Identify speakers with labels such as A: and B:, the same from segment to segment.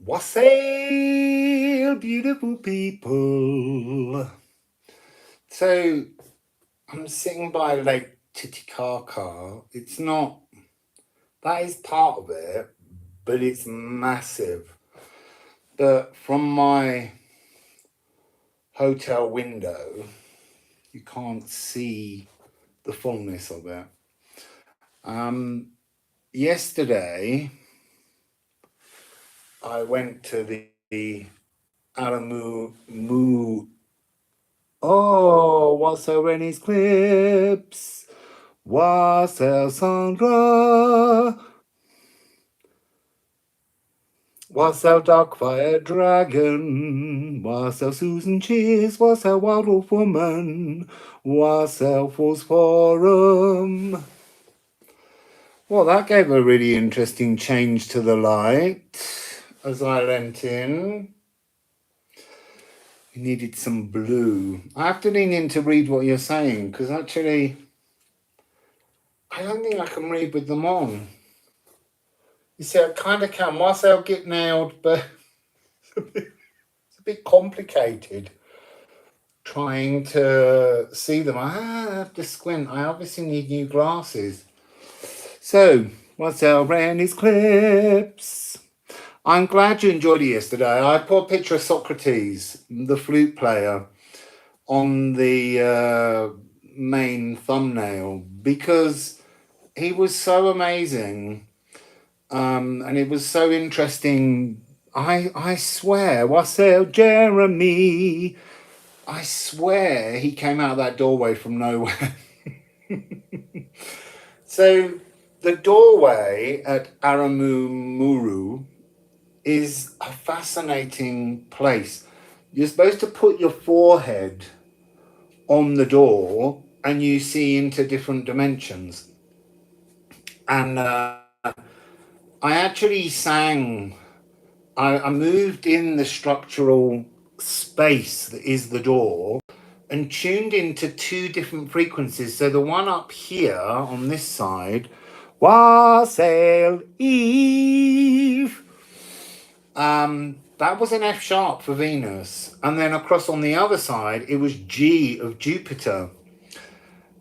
A: Wassail Beautiful People. So I'm sitting by Lake Titicaca. It's not, that is part of it, but it's massive. But from my hotel window, you can't see the fullness of it. Yesterday, I went to the Alamu. Oh, Wassail Rennie's clips. Wassail Sandra. Wassail Darkfire Dragon. Wassail Susan Cheers. Wassail Wild Wolf Woman. Wassail Falls Forum. Well, that gave a really interesting change to the light as I leant in. You needed some blue. I have to lean in to read what you're saying because actually, I don't think I can read with them on. You see, I kind of can. Wassail get nailed, but it's a bit complicated trying to see them. I have to squint. I obviously need new glasses. So, Wassail ran his clips. I'm glad you enjoyed it yesterday. I put a picture of Socrates, the flute player, on the main thumbnail because he was so amazing. And it was so interesting. I swear, Wassail Jeremy, I swear he came out of that doorway from nowhere. So the doorway at Aramumuru is a fascinating place. You're supposed to put your forehead on the door and you see into different dimensions. And I actually sang, I moved in the structural space that is the door and tuned into two different frequencies. So the one up here on this side, Wassail Eve, that was an F sharp for Venus. And then across on the other side, it was G of Jupiter.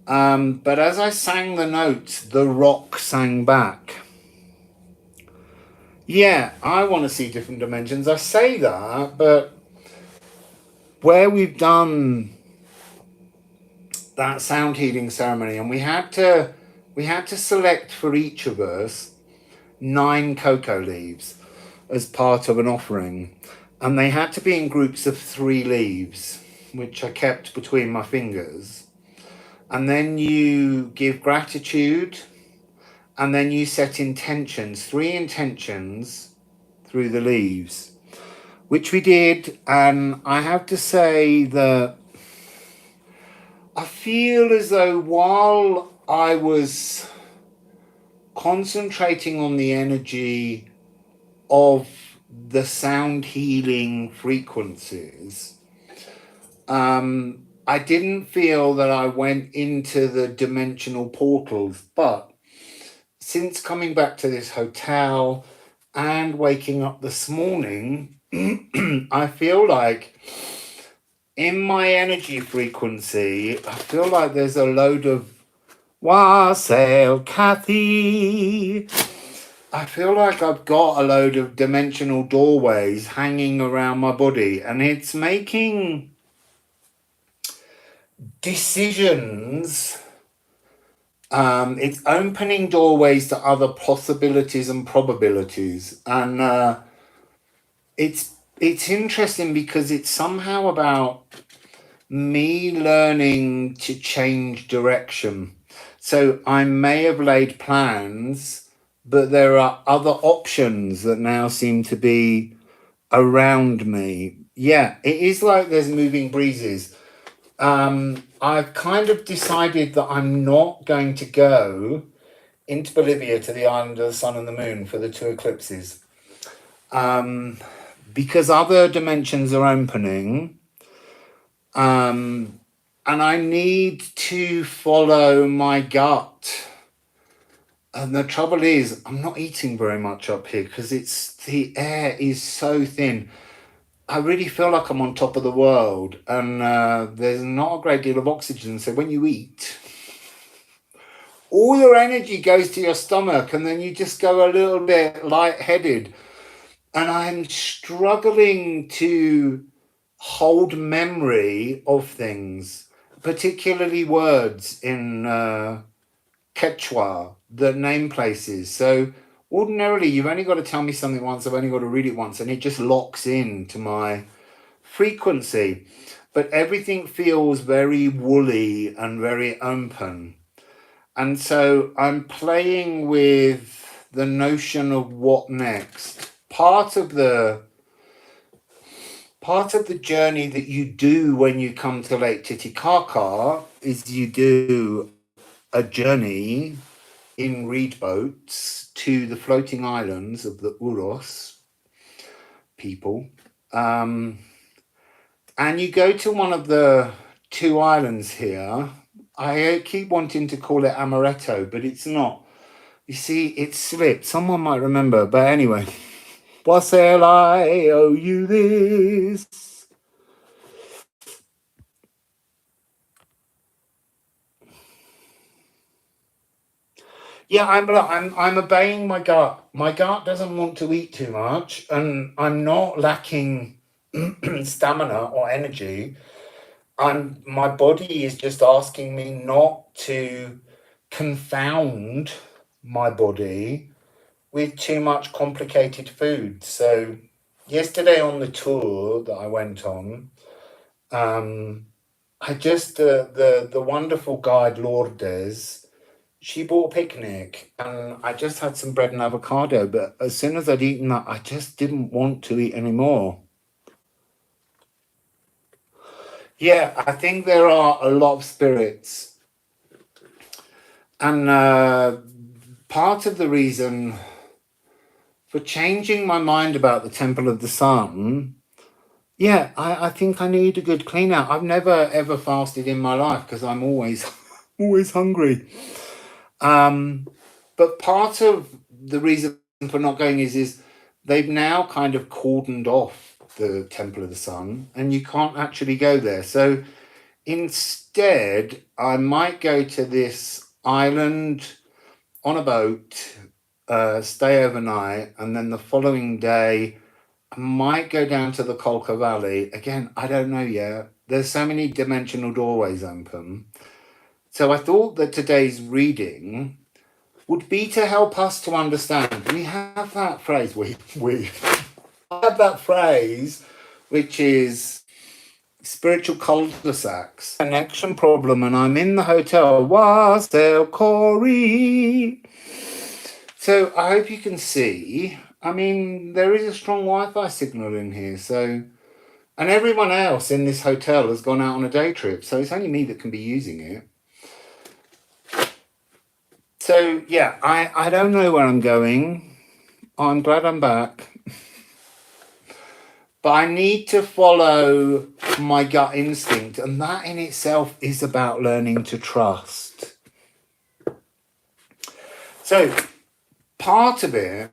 A: But as I sang the notes, the rock sang back. Yeah, I want to see different dimensions. I say that, but where we've done that sound healing ceremony, and we had to select for each of us 9 cocoa leaves as part of an offering, and they had to be in groups of 3 leaves, which I kept between my fingers. And then you give gratitude, and then you set intentions, 3 intentions through the leaves, which we did. And I have to say that I feel as though while I was concentrating on the energy of the sound healing frequencies, I didn't feel that I went into the dimensional portals. But since coming back to this hotel and waking up this morning, I feel like in my energy frequency, I feel like there's a load of Wassail Kathy. I feel like I've got a load of dimensional doorways hanging around my body, and it's making decisions. It's opening doorways to other possibilities and probabilities, and it's interesting because it's somehow about me learning to change direction. So I may have laid plans, but there are other options that now seem to be around me. Yeah, it is like there's moving breezes. I've kind of decided that I'm not going to go into Bolivia to the island of the sun and the moon for the 2 eclipses, because other dimensions are opening. And I need to follow my gut And the trouble is, I'm not eating very much up here because the air is so thin. I really feel like I'm on top of the world, and there's not a great deal of oxygen. So when you eat, all your energy goes to your stomach, and then you just go a little bit lightheaded. And I'm struggling to hold memory of things, particularly words in Quechua that name places. So ordinarily, you've only got to tell me something once, I've only got to read it once, and it just locks in to my frequency. But everything feels very woolly and very open. And so I'm playing with the notion of what next. Part of the journey that you do when you come to Lake Titicaca is you do a journey in reed boats to the floating islands of the Uros people. And you go to one of the two islands here. I keep wanting to call it Amaretto, but it's not. You see, it slipped. Someone might remember, but anyway. Wassail, I owe you this. Yeah, I'm obeying my gut. My gut doesn't want to eat too much, and I'm not lacking stamina or energy. My body is just asking me not to confound my body with too much complicated food. So yesterday on the tour that I went on, um, I just the wonderful guide Lourdes, she bought a picnic and I just had some bread and avocado, but as soon as I'd eaten that, I just didn't want to eat anymore. Yeah, I think there are a lot of spirits. And part of the reason for changing my mind about the Temple of the Sun, yeah, I think I need a good clean out. I've never ever fasted in my life because I'm always always hungry. But part of the reason for not going is they've now kind of cordoned off the Temple of the Sun and you can't actually go there. So instead, I might go to this island on a boat, stay overnight, and then the following day, I might go down to the Colca Valley. Again, I don't know yet. There's so many dimensional doorways open. So I thought that today's reading would be to help us to understand. We have that phrase, we have that phrase, which is spiritual cul-de-sacs, connection problem, and I'm in the hotel. Wassail Corey. So I hope you can see. I mean, there is a strong Wi-Fi signal in here. So, and everyone else in this hotel has gone out on a day trip. So it's only me that can be using it. So yeah, I don't know where I'm going. I'm glad I'm back. But I need to follow my gut instinct, and that in itself is about learning to trust. So part of it,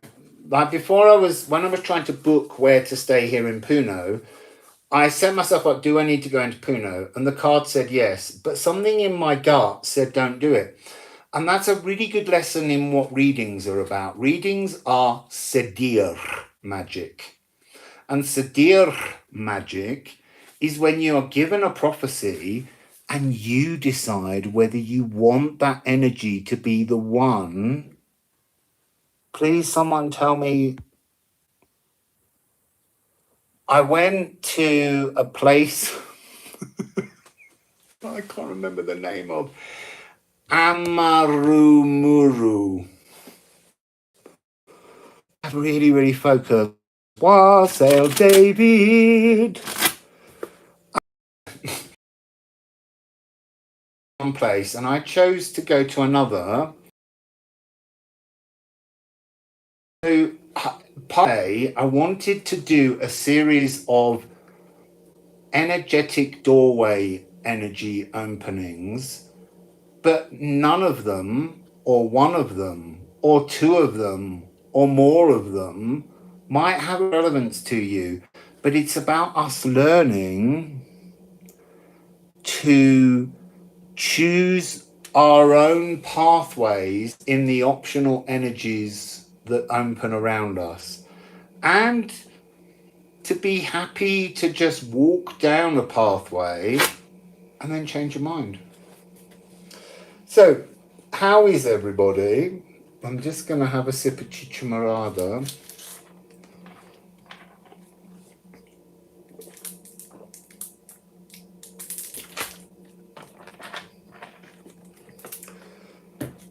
A: like when I was trying to book where to stay here in Puno, I set myself up, do I need to go into Puno? And the card said yes, but something in my gut said don't do it. And that's a really good lesson in what readings are about. Readings are sedir magic. And Sadir magic is when you are given a prophecy and you decide whether you want that energy to be the one. Please, someone tell me. I went to a place I can't remember the name of. Amarumuru. I'm really, really focused. Wassail David. One place, and I chose to go to another. So, I wanted to do a series of energetic doorway energy openings, but none of them, or one of them, or two of them or more of them might have relevance to you, but it's about us learning to choose our own pathways in the optional energies that open around us, and to be happy to just walk down a pathway and then change your mind. So, how is everybody? I'm just going to have a sip of chicha morada.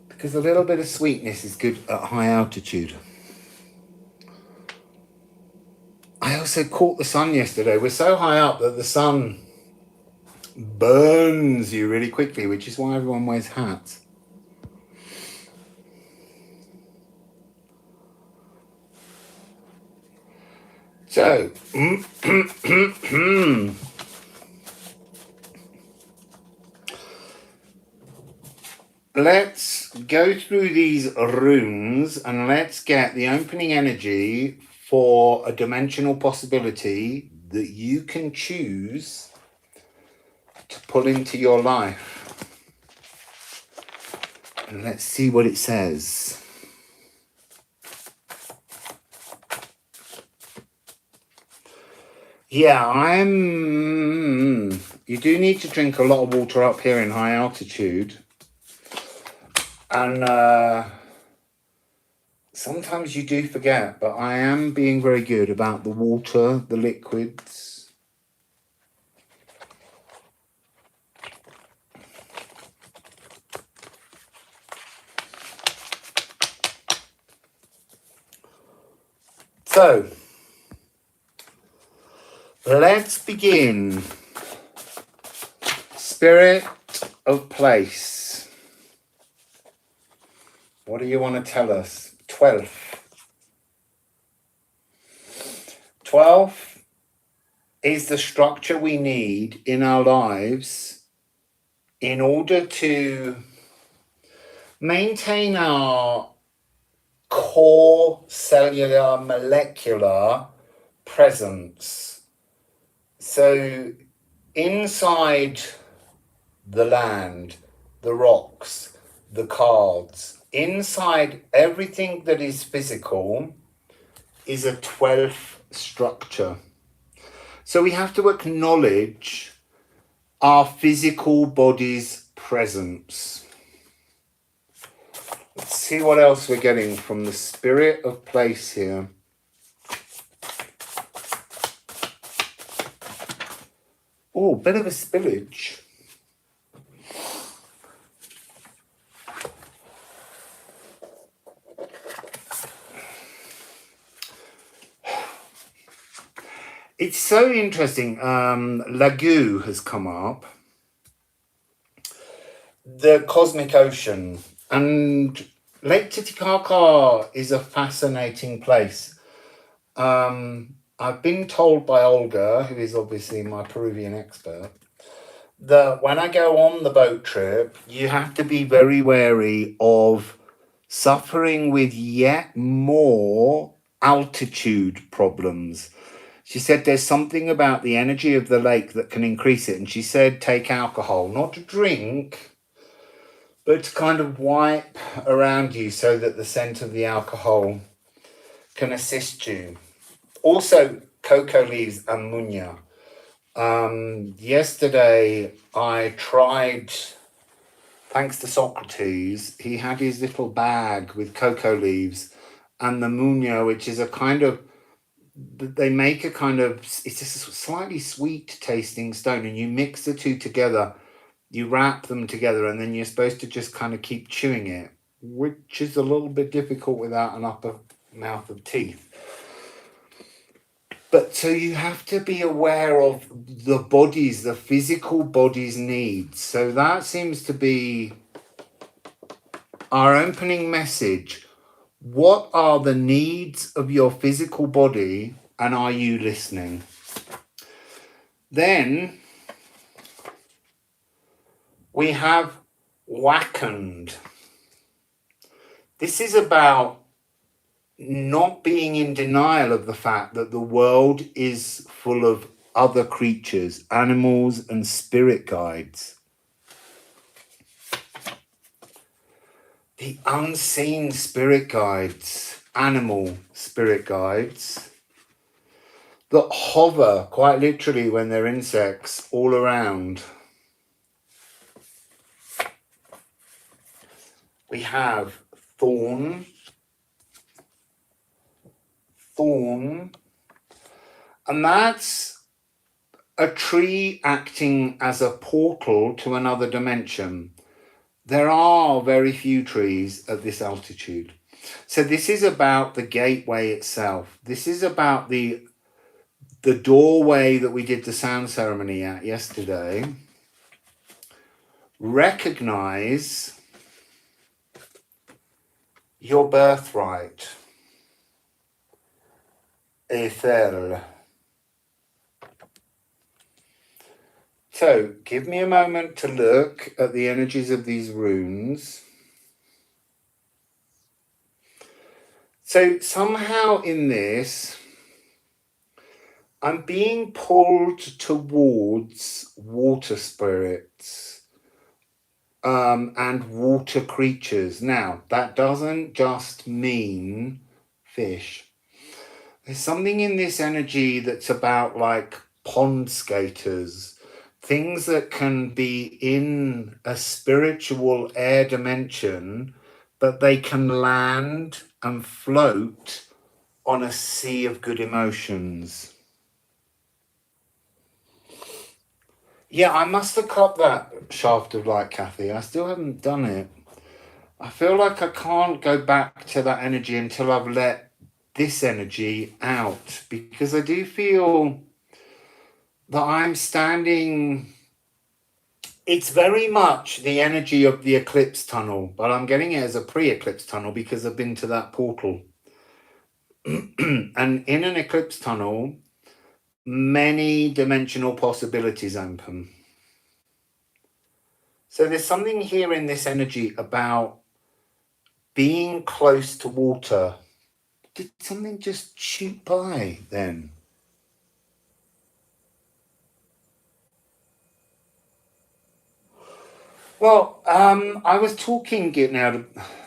A: Because a little bit of sweetness is good at high altitude. I also caught the sun yesterday. We're so high up that the sun burns you really quickly, which is why everyone wears hats. So, let's go through these runes and let's get the opening energy for a dimensional possibility that you can choose to pull into your life. And let's see what it says. Yeah, you do need to drink a lot of water up here in high altitude. And sometimes you do forget, but I am being very good about the water, the liquids. So, let's begin. Spirit of place. What do you want to tell us? 12th. 12th is the structure we need in our lives in order to maintain our core cellular molecular presence. So inside the land, the rocks, the cards, inside everything that is physical is a 12th structure. So we have to acknowledge our physical body's presence. Let's see what else we're getting from the spirit of place here. Oh, bit of a spillage. It's so interesting. Lagu has come up. The cosmic ocean. And Lake Titicaca is a fascinating place. I've been told by Olga, who is obviously my Peruvian expert, that when I go on the boat trip, you have to be very wary of suffering with yet more altitude problems. She said there's something about the energy of the lake that can increase it. And she said take alcohol, not to drink, but to kind of wipe around you so that the scent of the alcohol can assist you. Also, cocoa leaves and munya. Yesterday, I tried, thanks to Socrates, he had his little bag with cocoa leaves and the munya, which is a kind of, they make a kind of, it's just a slightly sweet tasting stone, and you mix the two together, you wrap them together, and then you're supposed to just kind of keep chewing it, which is a little bit difficult without an upper mouth of teeth. But so you have to be aware of the body's, the physical body's needs. So that seems to be our opening message. What are the needs of your physical body, and are you listening? Then we have Wakand. This is about not being in denial of the fact that the world is full of other creatures, animals and spirit guides. The unseen spirit guides, animal spirit guides, that hover quite literally when they're insects all around. We have thorn, and that's a tree acting as a portal to another dimension. There are very few trees at this altitude. So this is about the gateway itself. This is about the doorway that we did the sound ceremony at yesterday. Recognize your birthright. Ethel. So give me a moment to look at the energies of these runes. So somehow in this, I'm being pulled towards water spirits and water creatures. Now, that doesn't just mean fish. There's something in this energy that's about like pond skaters, things that can be in a spiritual air dimension, but they can land and float on a sea of good emotions. Yeah, I must have caught that shaft of light, Kathy. I still haven't done it. I feel like I can't go back to that energy until I've let this energy out, because I do feel that I'm standing. It's very much the energy of the eclipse tunnel, but I'm getting it as a pre-eclipse tunnel because I've been to that portal. And in an eclipse tunnel, many dimensional possibilities open. So there's something here in this energy about being close to water. Did something just shoot by then? Well, I was talking now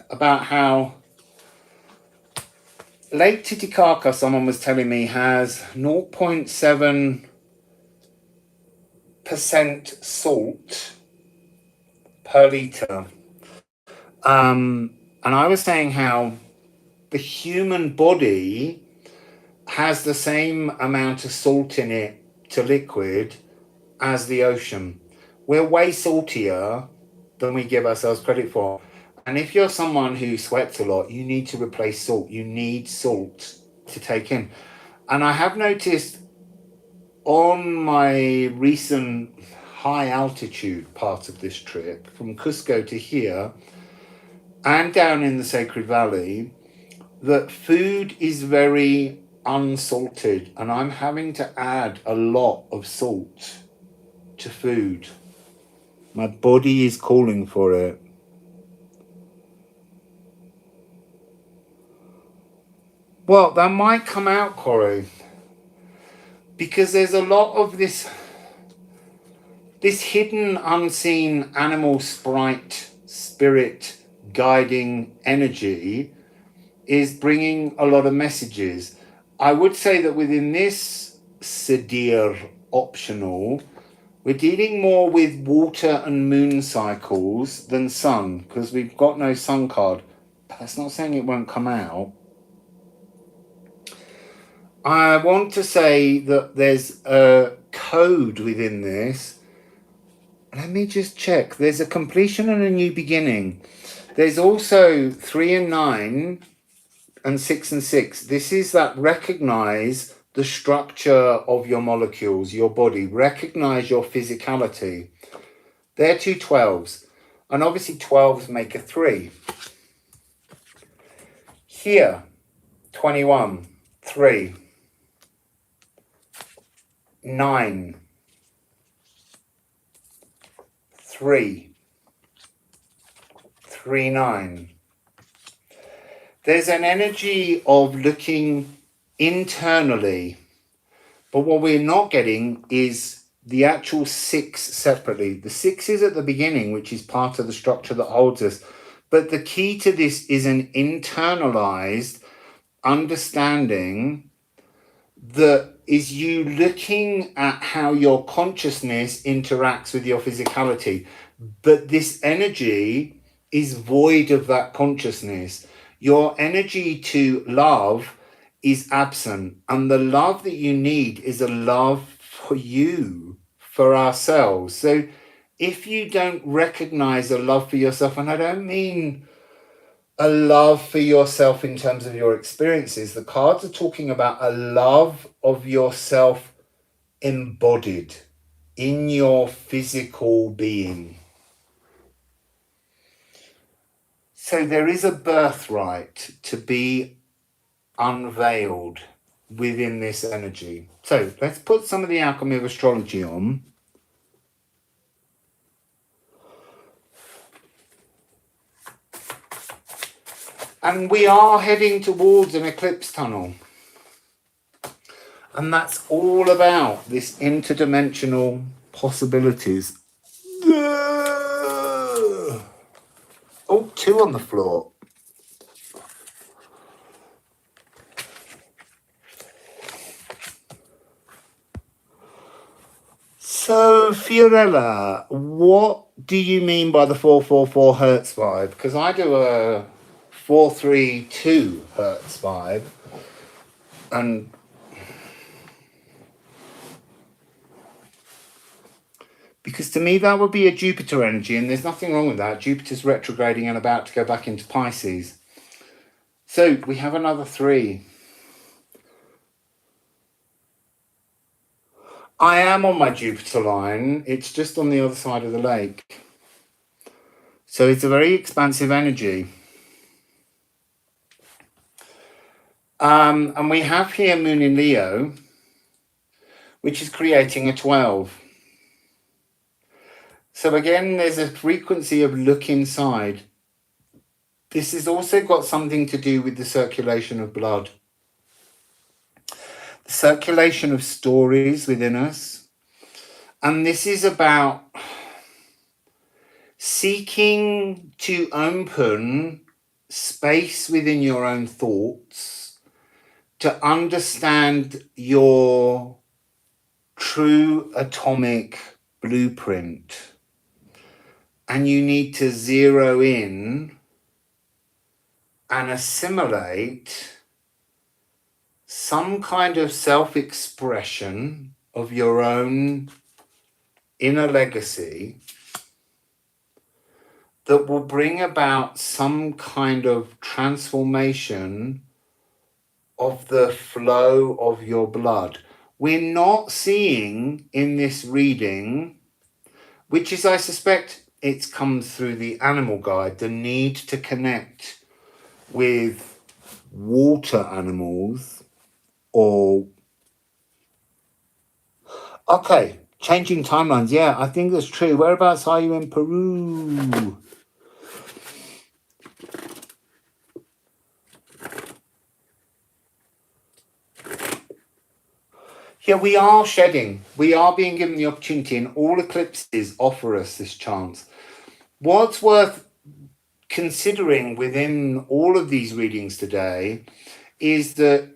A: about how Lake Titicaca, someone was telling me, has 0.7% salt per litre. And I was saying how the human body has the same amount of salt in it to liquid as the ocean. We're way saltier than we give ourselves credit for. And if you're someone who sweats a lot, you need to replace salt. You need salt to take in. And I have noticed on my recent high altitude part of this trip, from Cusco to here and down in the Sacred Valley, that food is very unsalted, and I'm having to add a lot of salt to food. My body is calling for it. Well, that might come out, Corey, because there's a lot of this hidden, unseen animal sprite, spirit, guiding energy is bringing a lot of messages. I would say that within this Sidir optional, we're dealing more with water and moon cycles than sun, because we've got no sun card. But that's not saying it won't come out. I want to say that there's a code within this. Let me just check. There's a completion and a new beginning. There's also 3 and 9 and 6 and 6. This is that recognize the structure of your molecules, your body. Recognize your physicality. They're two 12s. And obviously 12s make a 3. Here, 21, 3, 9, 3, 3, 9. There's an energy of looking internally, but what we're not getting is the actual 6 separately. The 6 is at the beginning, which is part of the structure that holds us. But the key to this is an internalized understanding that is you looking at how your consciousness interacts with your physicality. But this energy is void of that consciousness. Your energy to love is absent. And the love that you need is a love for you, for ourselves. So if you don't recognize a love for yourself, and I don't mean a love for yourself in terms of your experiences, the cards are talking about a love of yourself embodied in your physical being. So there is a birthright to be unveiled within this energy. So let's put some of the Alchemy of Astrology on. And we are heading towards an eclipse tunnel. And that's all about this interdimensional possibilities. Oh, 2 on the floor. So, Fiorella, what do you mean by the 444 Hertz vibe? Because I do a 432 Hertz vibe. And because to me that would be a Jupiter energy, and there's nothing wrong with that. Jupiter's retrograding and about to go back into Pisces. So we have another 3. I am on my Jupiter line. It's just on the other side of the lake. So it's a very expansive energy. And we have here Moon in Leo, which is creating a 12. So again, there's a frequency of look inside. This has also got something to do with the circulation of blood. The circulation of stories within us. And this is about seeking to open space within your own thoughts to understand your true atomic blueprint. And you need to zero in and assimilate some kind of self-expression of your own inner legacy that will bring about some kind of transformation of the flow of your blood. We're not seeing in this reading, which is, I suspect, it's come through the animal guide, the need to connect with water animals or... Okay, changing timelines. Yeah, I think that's true. Whereabouts are you in Peru? Yeah, we are shedding. We are being given the opportunity, and all eclipses offer us this chance. What's worth considering within all of these readings today is that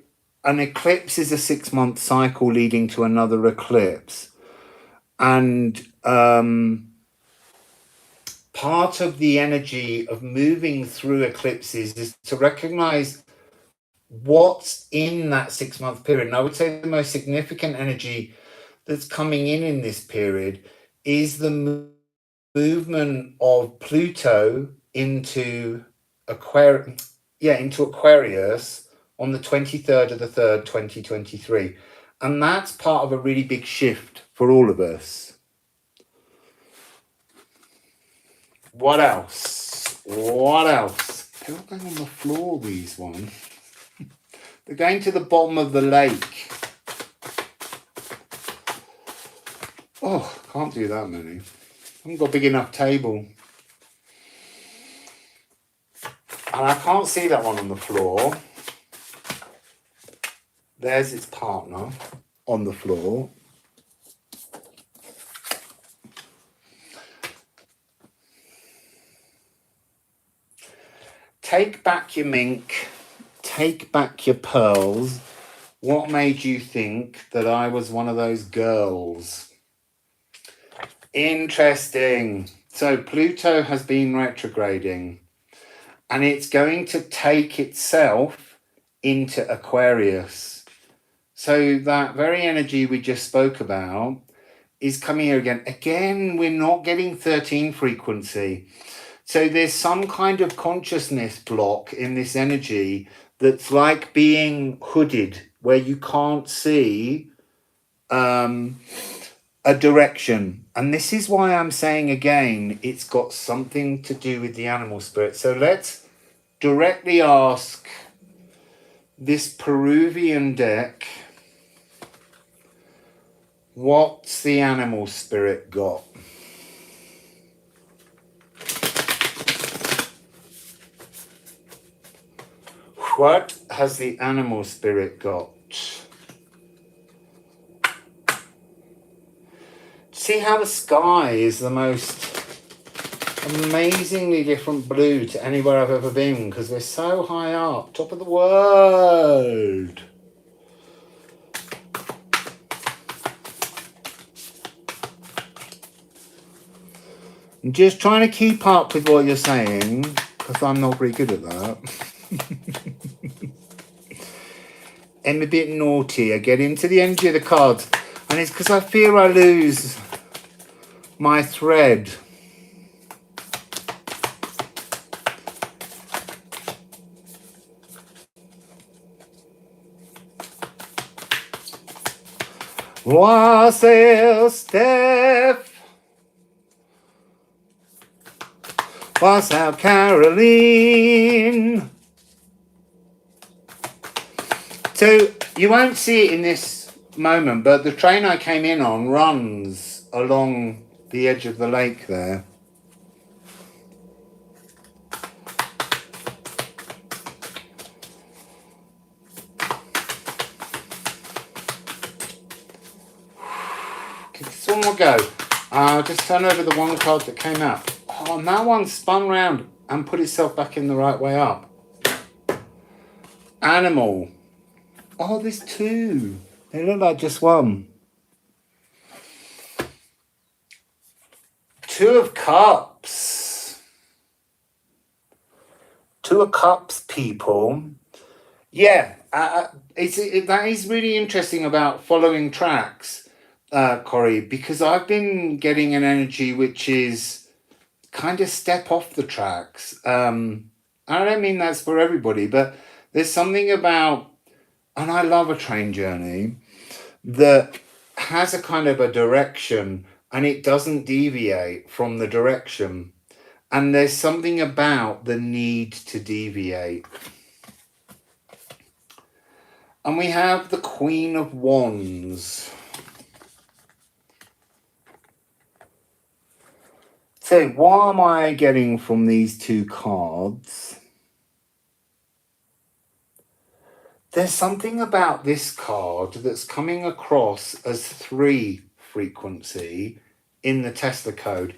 A: an eclipse is a 6-month cycle leading to another eclipse. And part of the energy of moving through eclipses is to recognize what's in that 6-month period. And I would say the most significant energy that's coming in this period is the movement of Pluto into Aquarius on the 23rd of the 3rd, 2023. And that's part of a really big shift for all of us. What else? They're all going on the floor, these ones. They're going to the bottom of the lake. Oh, can't do that many. I haven't got a big enough table. And I can't see that one on the floor. There's its partner on the floor. Take back your mink. Take back your pearls. What made you think that I was one of those girls? Interesting. So Pluto has been retrograding, and it's going to take itself into Aquarius. So that very energy we just spoke about is coming here again. Again, we're not getting 13 frequency. So there's some kind of consciousness block in this energy that's like being hooded, where you can't see a direction. And this is why I'm saying again, it's got something to do with the animal spirit. So let's directly ask this Peruvian deck, what's the animal spirit got? What has the animal spirit got? See how the sky is the most amazingly different blue to anywhere I've ever been, because we're so high up, top of the world. I'm just trying to keep up with what you're saying, because I'm not very good at that. I'm a bit naughty. I get into the energy of the cards, and it's because I fear I lose my thread. Wassail Steph, Wassail Caroline. So you won't see it in this moment, but the train I came in on runs along the edge of the lake there. Just one more go. I'll just turn over the one card that came out. Oh, and that one spun round and put itself back in the right way up. Animal. Oh, there's two. They look like just one. Two of Cups. Two of Cups, people. Yeah, that is really interesting about following tracks, Corey, because I've been getting an energy which is kind of step off the tracks. I don't mean that's for everybody, but there's something about, and I love a train journey, that has a kind of a direction and it doesn't deviate from the direction. And there's something about the need to deviate. And we have the Queen of Wands. So what am I getting from these two cards? There's something about this card that's coming across as 3 frequency in the Tesla code,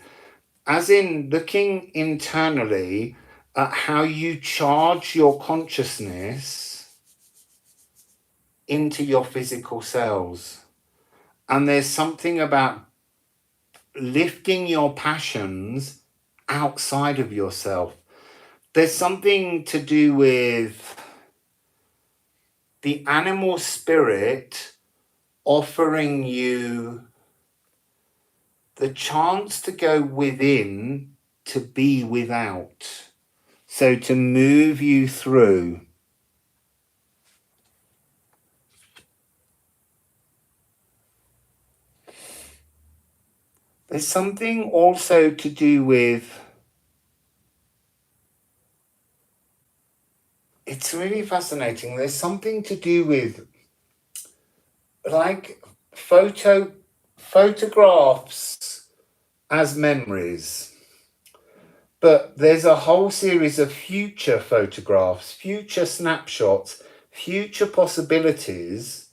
A: as in looking internally at how you charge your consciousness into your physical cells. And there's something about lifting your passions outside of yourself. There's something to do with the animal spirit offering you the chance to go within, to be without. So to move you through. There's something also to do with, it's really fascinating. There's something to do with like photographs as memories. But there's a whole series of future photographs, future snapshots, future possibilities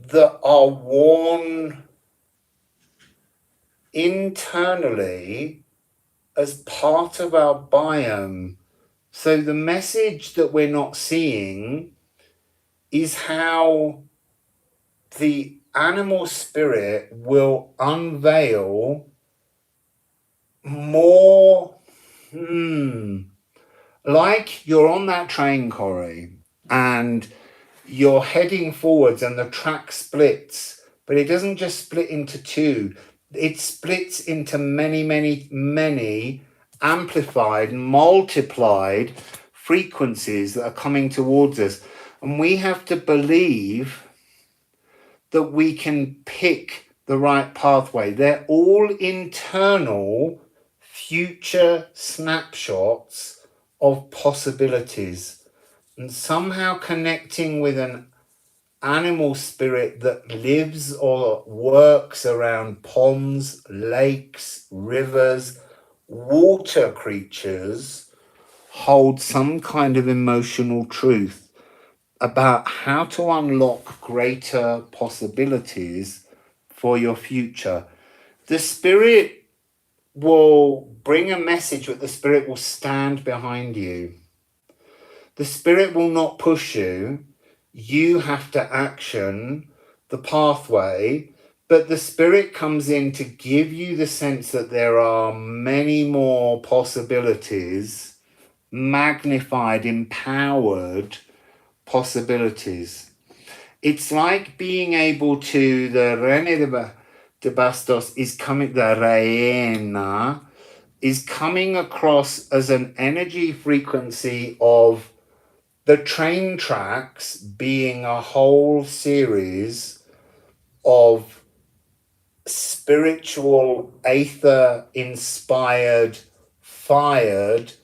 A: that are worn internally as part of our biome. So the message that we're not seeing is how the animal spirit will unveil more. Like you're on that train, Corey, and you're heading forwards and the track splits, but it doesn't just split into two. It splits into many, many, many amplified, multiplied frequencies that are coming towards us. And we have to believe that we can pick the right pathway. They're all internal future snapshots of possibilities, and somehow connecting with an animal spirit that lives or works around ponds, lakes, rivers, water creatures hold some kind of emotional truth about how to unlock greater possibilities for your future. The spirit will bring a message, but the spirit will stand behind you. The spirit will not push you. You have to action the pathway, but the spirit comes in to give you the sense that there are many more possibilities, magnified, empowered possibilities. It's like being able to, the Reine de Bastos is coming, the Reina is coming across as an energy frequency of the train tracks being a whole series of spiritual, aether inspired, fired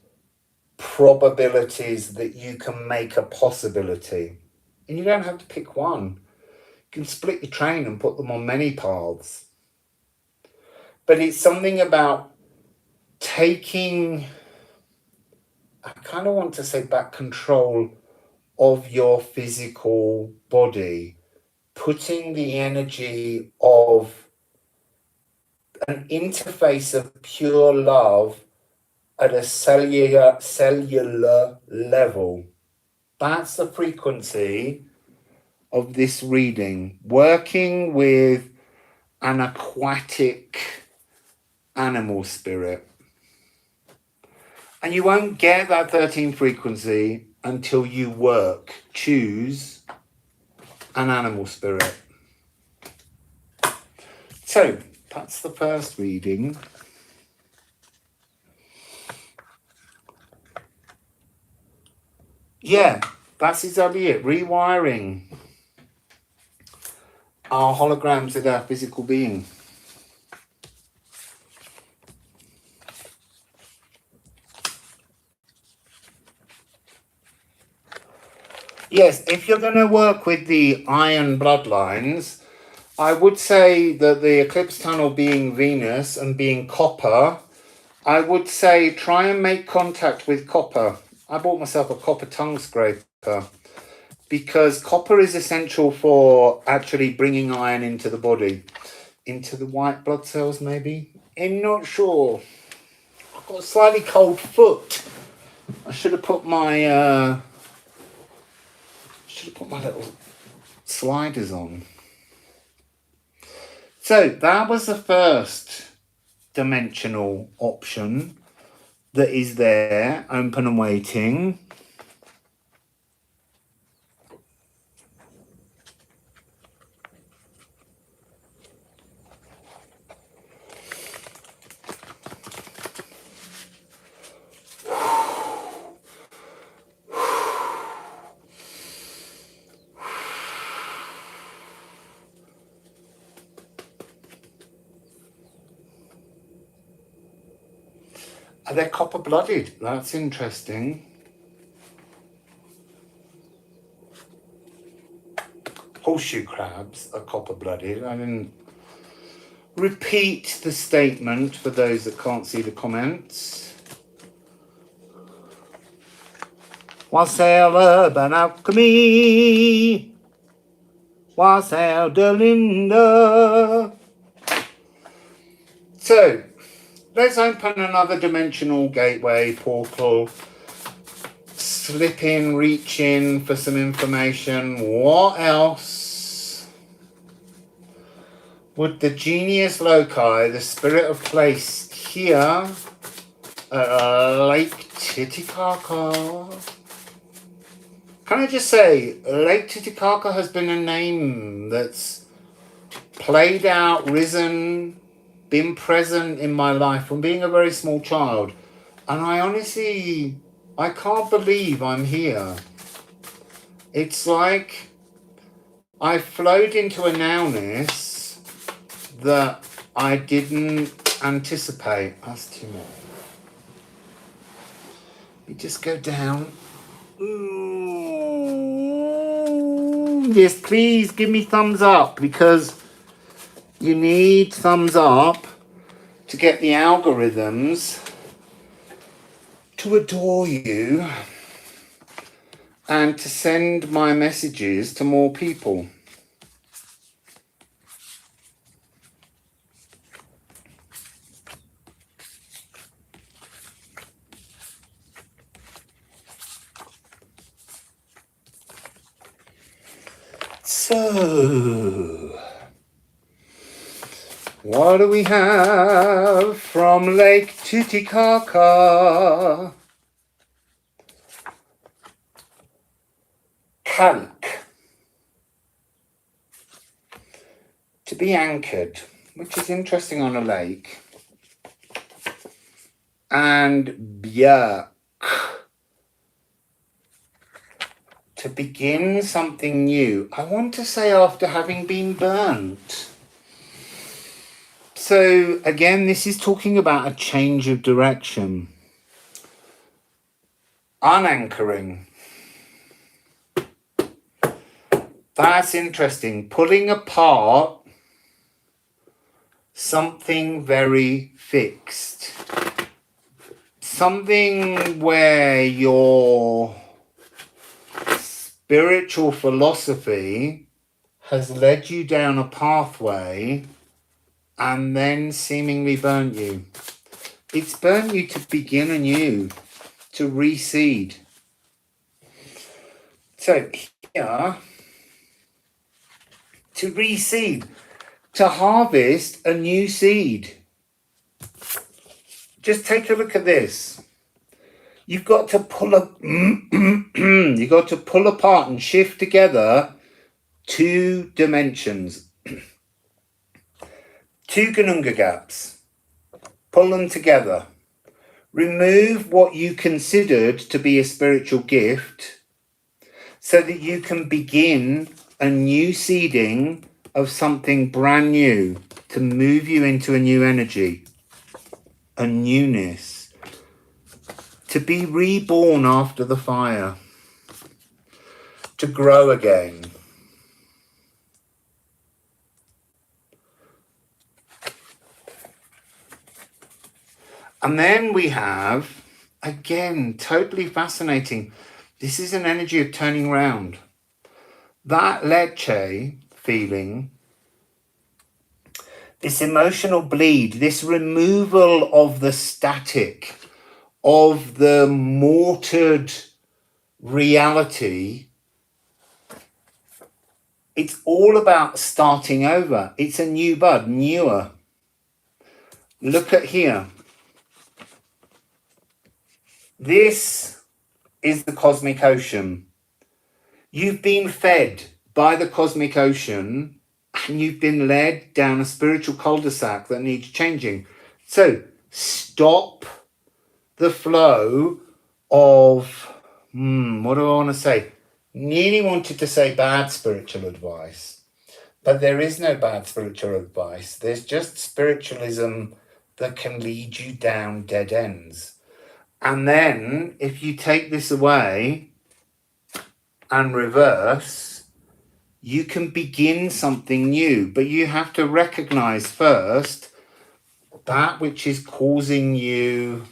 A: probabilities that you can make a possibility. And you don't have to pick one. You can split your train and put them on many paths. But it's something about taking, I kind of want to say, back control of your physical body, putting the energy of an interface of pure love at a cellular level. That's the frequency of this reading, working with an aquatic animal spirit. And you won't get that 13 frequency until you choose an animal spirit. So that's the first reading. Yeah, that's exactly it. Rewiring our holograms with our physical being. Yes, if you're going to work with the iron bloodlines, I would say that the eclipse tunnel being Venus and being copper, I would say try and make contact with copper. I bought myself a copper tongue scraper because copper is essential for actually bringing iron into the body, into the white blood cells maybe. I'm not sure. I've got a slightly cold foot. I should have put my little sliders on. So that was the first dimensional option that is there, open and waiting. They're copper-blooded. That's interesting. Horseshoe crabs are copper-blooded. I didn't repeat the statement for those that can't see the comments. Wassail Urban Alchemy. Wassail Delinda. So, let's open another dimensional gateway portal. Slip in, reach in for some information. What else would the genius loci, the spirit of place here at Lake Titicaca? Can I just say, Lake Titicaca has been a name that's played out, risen, been present in my life from being a very small child. And I honestly, I can't believe I'm here. It's like I flowed into a nowness that I didn't anticipate. That's too much. You just go down. Yes, please give me thumbs up, because you need thumbs up to get the algorithms to adore you and to send my messages to more people. So, what do we have from Lake Titicaca? Calc. To be anchored, which is interesting on a lake. And björk. To begin something new. I want to say after having been burnt. So again, this is talking about a change of direction. Unanchoring. That's interesting. Pulling apart something very fixed. Something where your spiritual philosophy has led you down a pathway and then seemingly burnt you. It's burnt you to begin anew, to reseed. So here, to reseed, to harvest a new seed. Just take a look at this. You've got to pull up, you've got to pull apart and shift together two dimensions, two Ganunga gaps. Pull them together. Remove what you considered to be a spiritual gift so that you can begin a new seeding of something brand new to move you into a new energy, a newness. To be reborn after the fire, to grow again. And then we have, again, totally fascinating. This is an energy of turning round. That leche feeling, this emotional bleed, this removal of the static, of the mortared reality, it's all about starting over. It's a new bud, newer. Look at here. This is the cosmic ocean. You've been fed by the cosmic ocean and you've been led down a spiritual cul-de-sac that needs changing. So stop the flow of, what do I want to say? Nearly wanted to say bad spiritual advice, but there is no bad spiritual advice. There's just spiritualism that can lead you down dead ends. And then if you take this away and reverse, you can begin something new, but you have to recognize first that which is causing you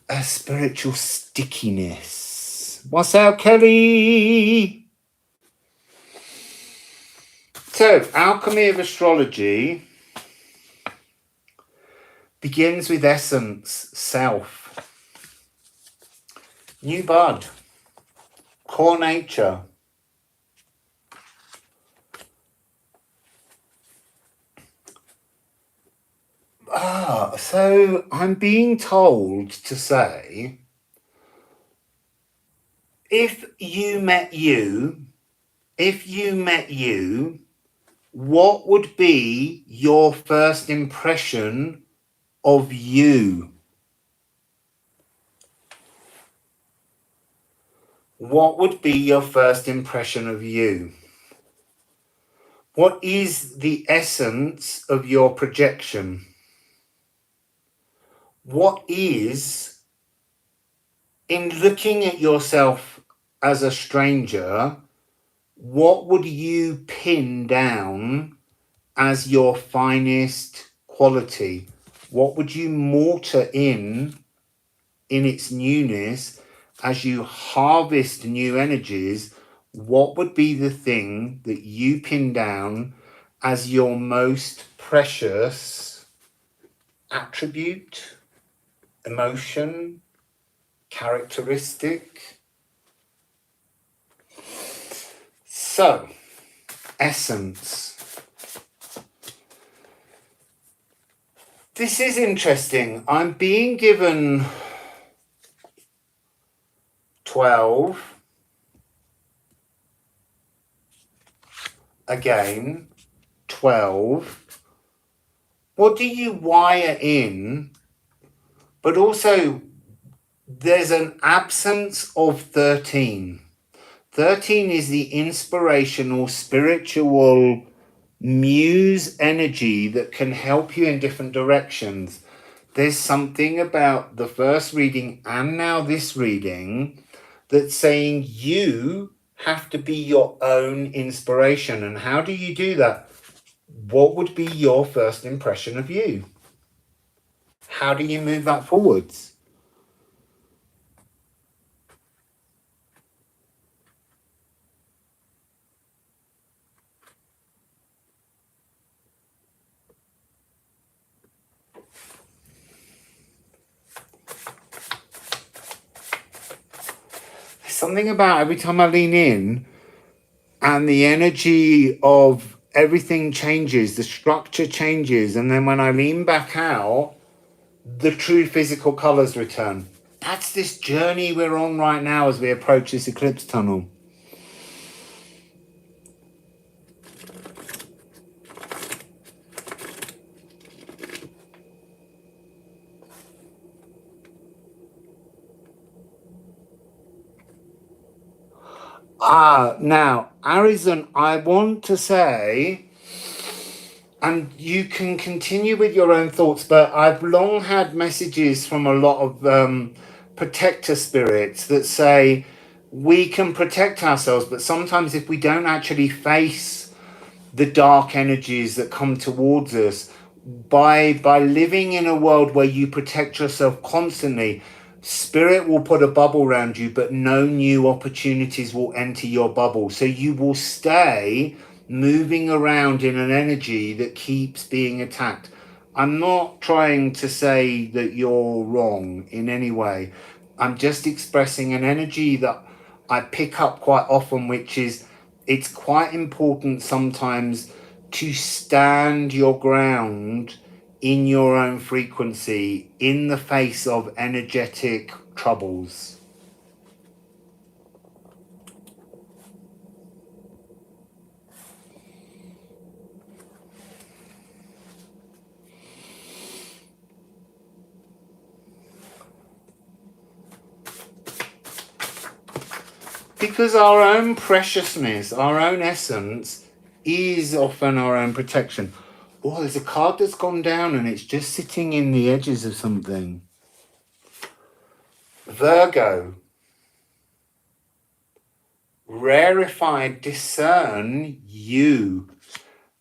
A: a spiritual stickiness. Wassail Kelly. So, alchemy of astrology begins with essence, self, new bud, core nature. So I'm being told to say, if you met you, what would be your first impression of you? What would be your first impression of you? What is the essence of your projection? What is, in looking at yourself as a stranger, what would you pin down as your finest quality? What would you mortar in its newness as you harvest new energies? What would be the thing that you pin down as your most precious attribute, emotion, characteristic? So, essence. This is interesting. I'm being given 12. Again, 12. What do you wire in? But also, there's an absence of 13. 13 is the inspirational, spiritual muse energy that can help you in different directions. There's something about the first reading and now this reading that's saying you have to be your own inspiration. And how do you do that? What would be your first impression of you? How do you move that forwards? There's something about every time I lean in and the energy of everything changes, the structure changes, and then when I lean back out, the true physical colors return. That's this journey we're on right now as we approach this eclipse tunnel. Now, Arizon, I want to say, and you can continue with your own thoughts, but I've long had messages from a lot of protector spirits that say we can protect ourselves, but sometimes if we don't actually face the dark energies that come towards us, by living in a world where you protect yourself constantly, spirit will put a bubble around you, but no new opportunities will enter your bubble. So you will stay moving around in an energy that keeps being attacked. I'm not trying to say that you're wrong in any way. I'm just expressing an energy that I pick up quite often, which is it's quite important sometimes to stand your ground in your own frequency in the face of energetic troubles. Because our own preciousness, our own essence is often our own protection. Oh, there's a card that's gone down and it's just sitting in the edges of something. Virgo. Rarefied, discern you.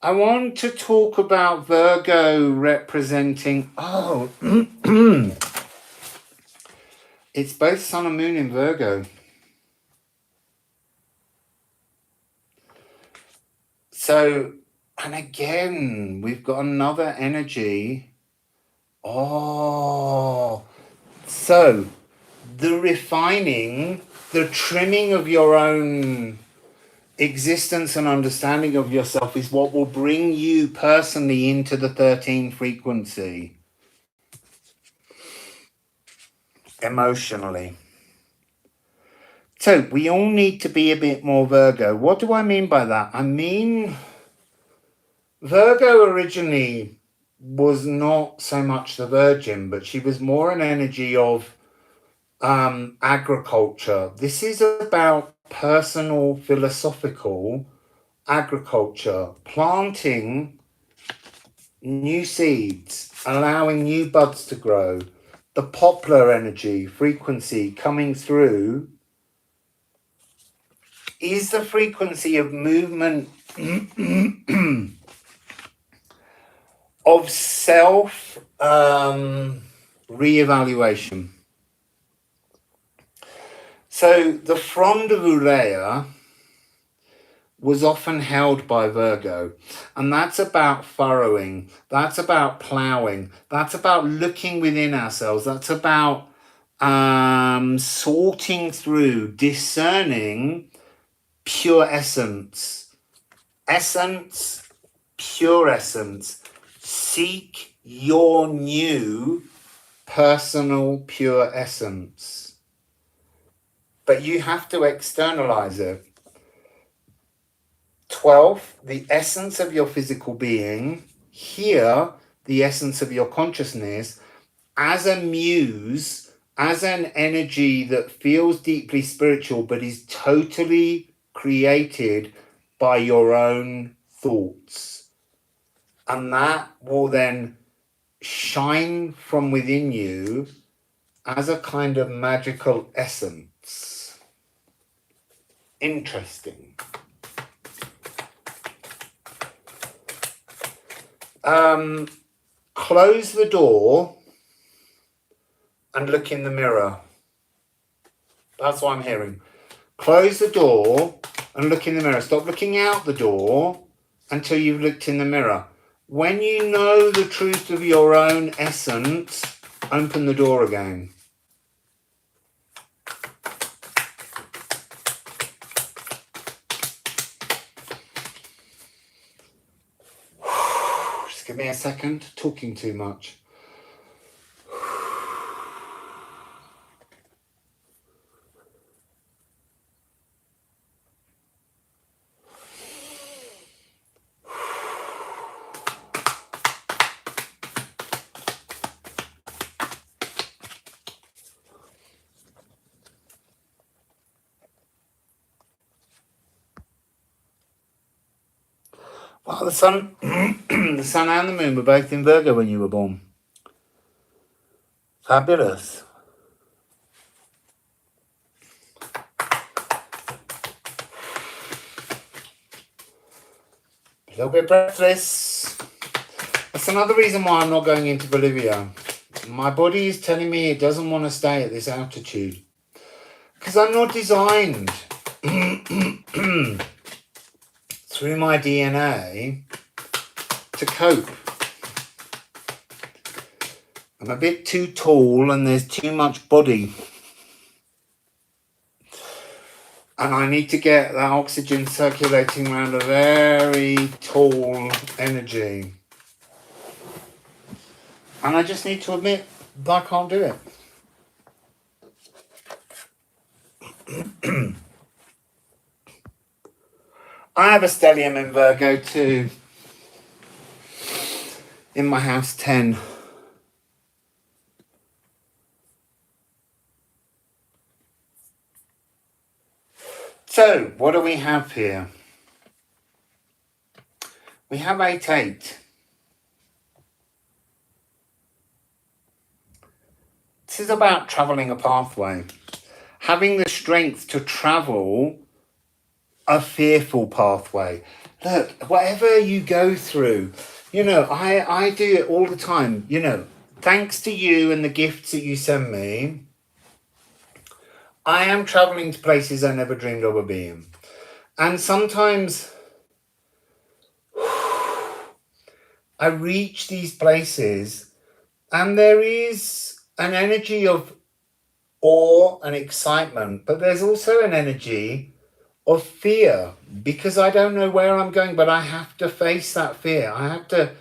A: I want to talk about Virgo representing, It's both Sun and Moon in Virgo. So, and again, we've got another energy. Oh, so the refining, the trimming of your own existence and understanding of yourself is what will bring you personally into the 13 frequency. Emotionally. So we all need to be a bit more Virgo. What do I mean by that? I mean, Virgo originally was not so much the Virgin, but she was more an energy of agriculture. This is about personal, philosophical agriculture, planting new seeds, allowing new buds to grow. The poplar energy, frequency coming through is the frequency of movement of self re-evaluation. So the frond of Urea was often held by Virgo, and that's about furrowing, that's about ploughing, that's about looking within ourselves, that's about sorting through, discerning pure essence, pure essence. Seek your new personal pure essence, but you have to externalize it. 12, the essence of your physical being. Here, the essence of your consciousness as a muse, as an energy that feels deeply spiritual but is totally created by your own thoughts. And that will then shine from within you as a kind of magical essence. Interesting. Close the door and look in the mirror. That's what I'm hearing. Close the door and look in the mirror. Stop looking out the door until you've looked in the mirror. When you know the truth of your own essence, open the door again. Just give me a second. Talking too much. Well, the sun, the sun and the moon were both in Virgo when you were born. Fabulous. A little bit breathless. That's another reason why I'm not going into Bolivia. My body is telling me it doesn't want to stay at this altitude. Because I'm not designed through my DNA to cope. I'm a bit too tall and there's too much body. And I need to get that oxygen circulating around a very tall energy. And I just need to admit that I can't do it. I have a stellium in Virgo too. In my house 10. So, what do we have here? We have 8-8. This is about travelling a pathway. Having the strength to travel a fearful pathway. Look, whatever you go through, you know, I do it all the time. You know, thanks to you and the gifts that you send me, I am traveling to places I never dreamed of being. And sometimes I reach these places and there is an energy of awe and excitement, but there's also an energy of fear because I don't know where I'm going, but I have to face that fear. I have to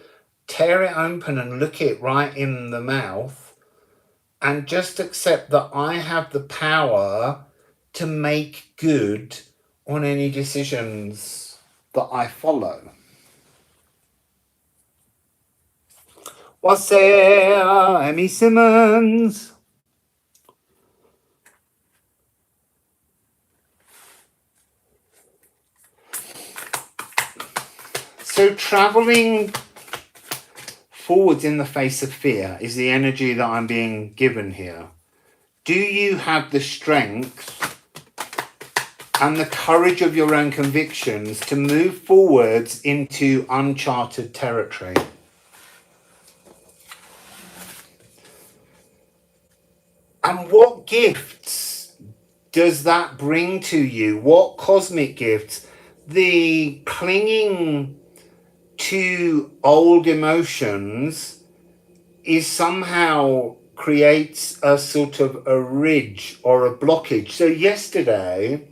A: tear it open and look it right in the mouth and just accept that I have the power to make good on any decisions that I follow. Wassail, Emmy Simmons. So traveling forwards in the face of fear is the energy that I'm being given here. Do you have the strength and the courage of your own convictions to move forwards into uncharted territory? And what gifts does that bring to you? What cosmic gifts? The clinging to old emotions is somehow creates a sort of a ridge or a blockage. So yesterday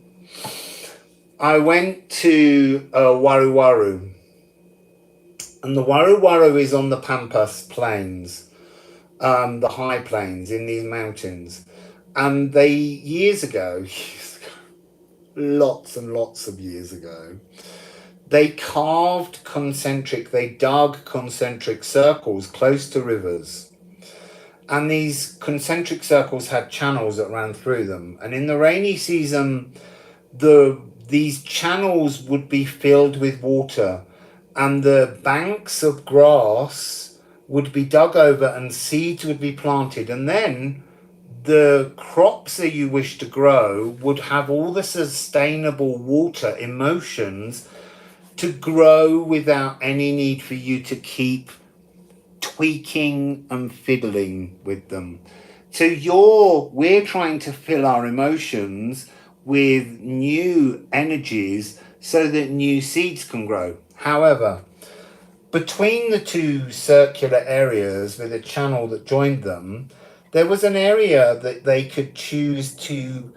A: I went to Waru Waru, and the Waru Waru is on the Pampas plains, the high plains in these mountains. And they years ago, lots and lots of years ago, they dug concentric circles close to rivers. And these concentric circles had channels that ran through them. And in the rainy season, these channels would be filled with water, and the banks of grass would be dug over and seeds would be planted. And then the crops that you wish to grow would have all the sustainable water emotions to grow without any need for you to keep tweaking and fiddling with them. So we're trying to fill our emotions with new energies so that new seeds can grow. However, between the two circular areas with a channel that joined them, there was an area that they could choose to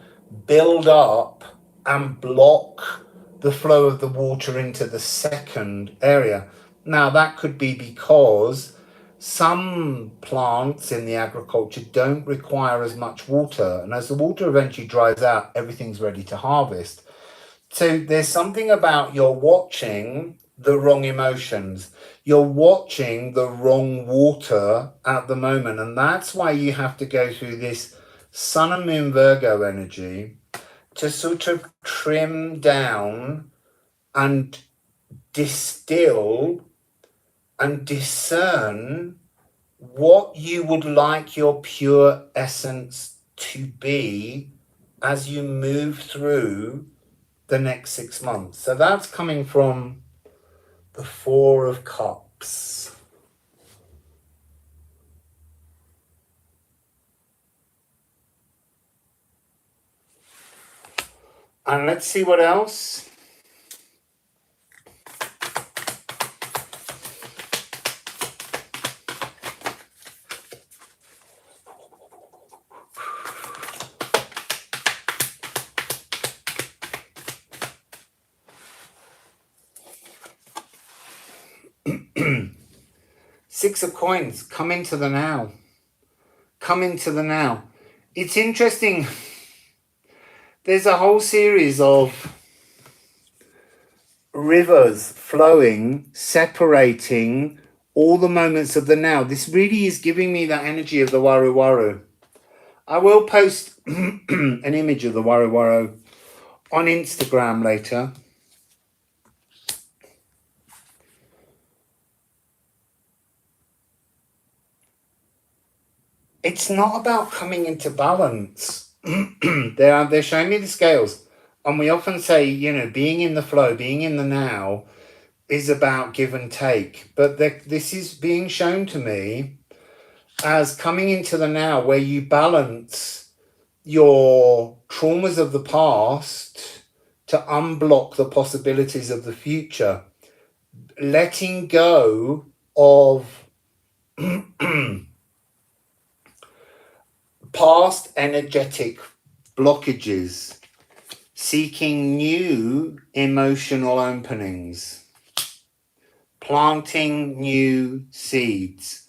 A: build up and block the flow of the water into the second area. Now, that could be because some plants in the agriculture don't require as much water, and as the water eventually dries out, everything's ready to harvest. So there's something about you're watching the wrong emotions. You're watching the wrong water at the moment. And that's why you have to go through this Sun and Moon Virgo energy to sort of trim down and distill and discern what you would like your pure essence to be as you move through the next 6 months. So that's coming from the Four of Cups. And let's see what else. Six of Coins, come into the now. Come into the now. It's interesting. There's a whole series of rivers flowing, separating all the moments of the now. This really is giving me that energy of the Waru Waru. I will post an image of the Waru Waru on Instagram later. It's not about coming into balance. They're showing me the scales. And we often say, being in the flow, being in the now is about give and take. But this is being shown to me as coming into the now where you balance, your traumas of the past to unblock the possibilities of the future. Letting go of past energetic blockages, seeking new emotional openings, planting new seeds,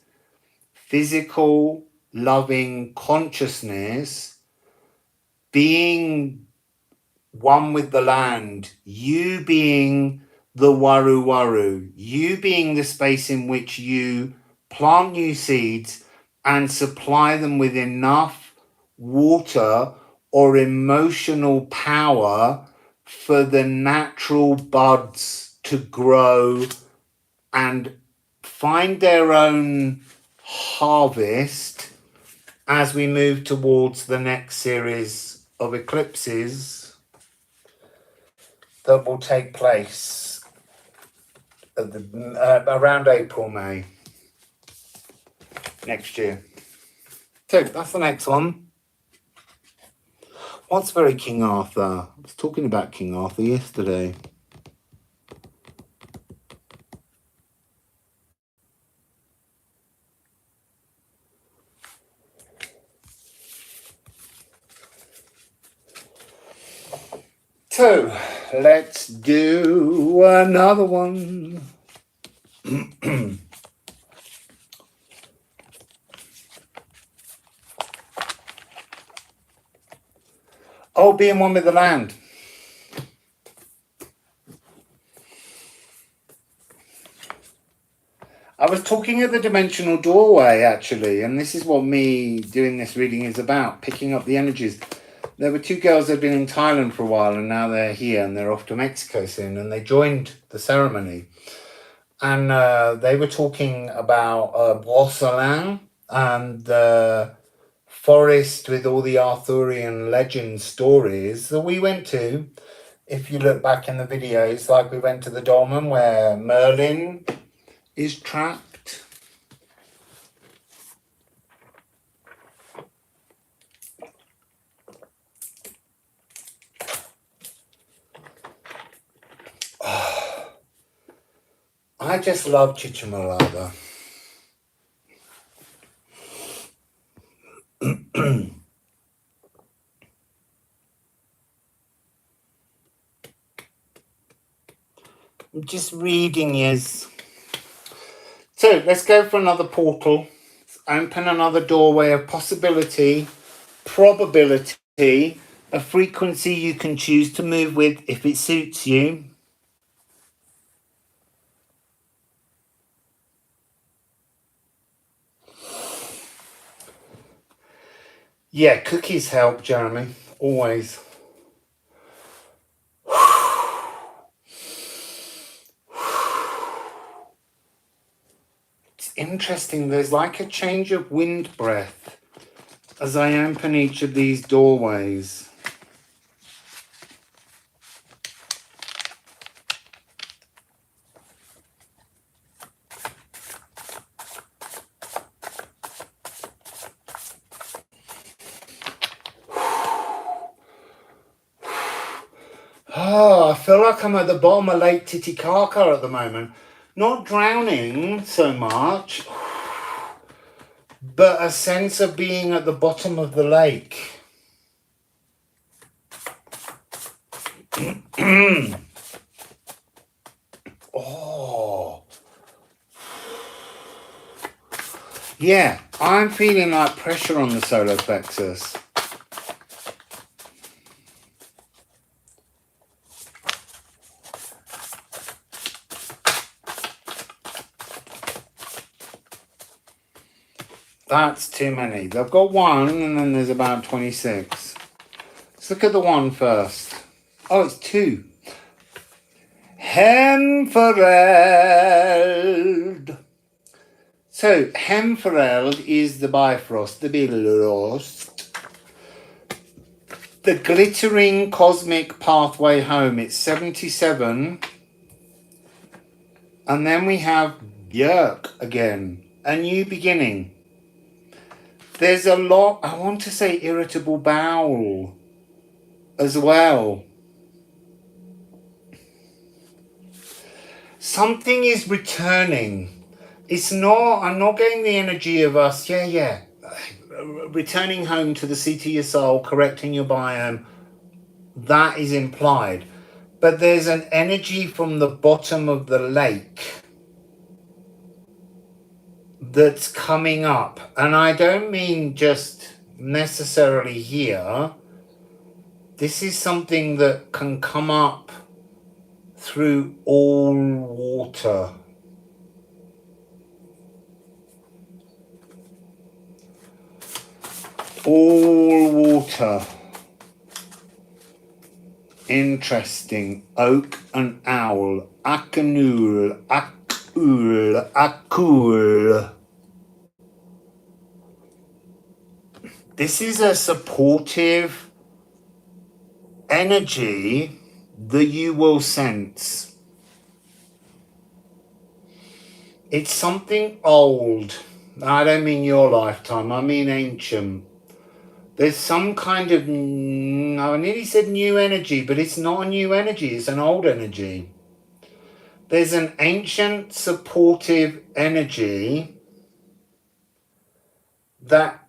A: physical, loving consciousness, being one with the land, you being the waru waru, you being the space in which you plant new seeds and supply them with enough water or emotional power for the natural buds to grow and find their own harvest as we move towards the next series of eclipses that will take place at around April, May next year. So that's the next one. What's very King Arthur? I was talking about King Arthur yesterday. So let's do another one. Oh, being one with the land. I was talking at the dimensional doorway, actually, and this is what me doing this reading is about, picking up the energies. There were two girls that had been in Thailand for a while, and now they're here, and they're off to Mexico soon, and they joined the ceremony. And they were talking about Wassail and the forest with all the Arthurian legend stories that we went to. If you look back in the videos, like we went to the dolmen where Merlin is trapped. Oh, I just love Chichamolada. I'm just reading is. So let's go for another portal. Let's open another doorway of possibility, probability, a frequency you can choose to move with if it suits you. Yeah, cookies help, Jeremy. Always. It's interesting. There's like a change of wind breath as I open each of these doorways. Oh, I feel like I'm at the bottom of Lake Titicaca at the moment. Not drowning so much, but a sense of being at the bottom of the lake. Oh. Yeah, I'm feeling like pressure on the solar plexus. That's too many. They've got one and then there's about 26. Let's look at the one first. Oh, it's two. Hemfereld. So, Hemfereld is the Bifrost, the Bifrost. The glittering cosmic pathway home. It's 77. And then we have Yerk again. A new beginning. There's a lot, I want to say irritable bowel as well. Something is returning. It's not, I'm not getting the energy of us, returning home to the seat of your soul, correcting your biome. That is implied. But there's an energy from the bottom of the lake that's coming up. And I don't mean just necessarily here. This is something that can come up through all water. All water. Interesting. Oak and owl. Akanul. Akul. Akul. This is a supportive energy that you will sense. It's something old. I don't mean your lifetime, I mean ancient. There's some kind of, I nearly said new energy, but it's not a new energy, it's an old energy. There's an ancient supportive energy that,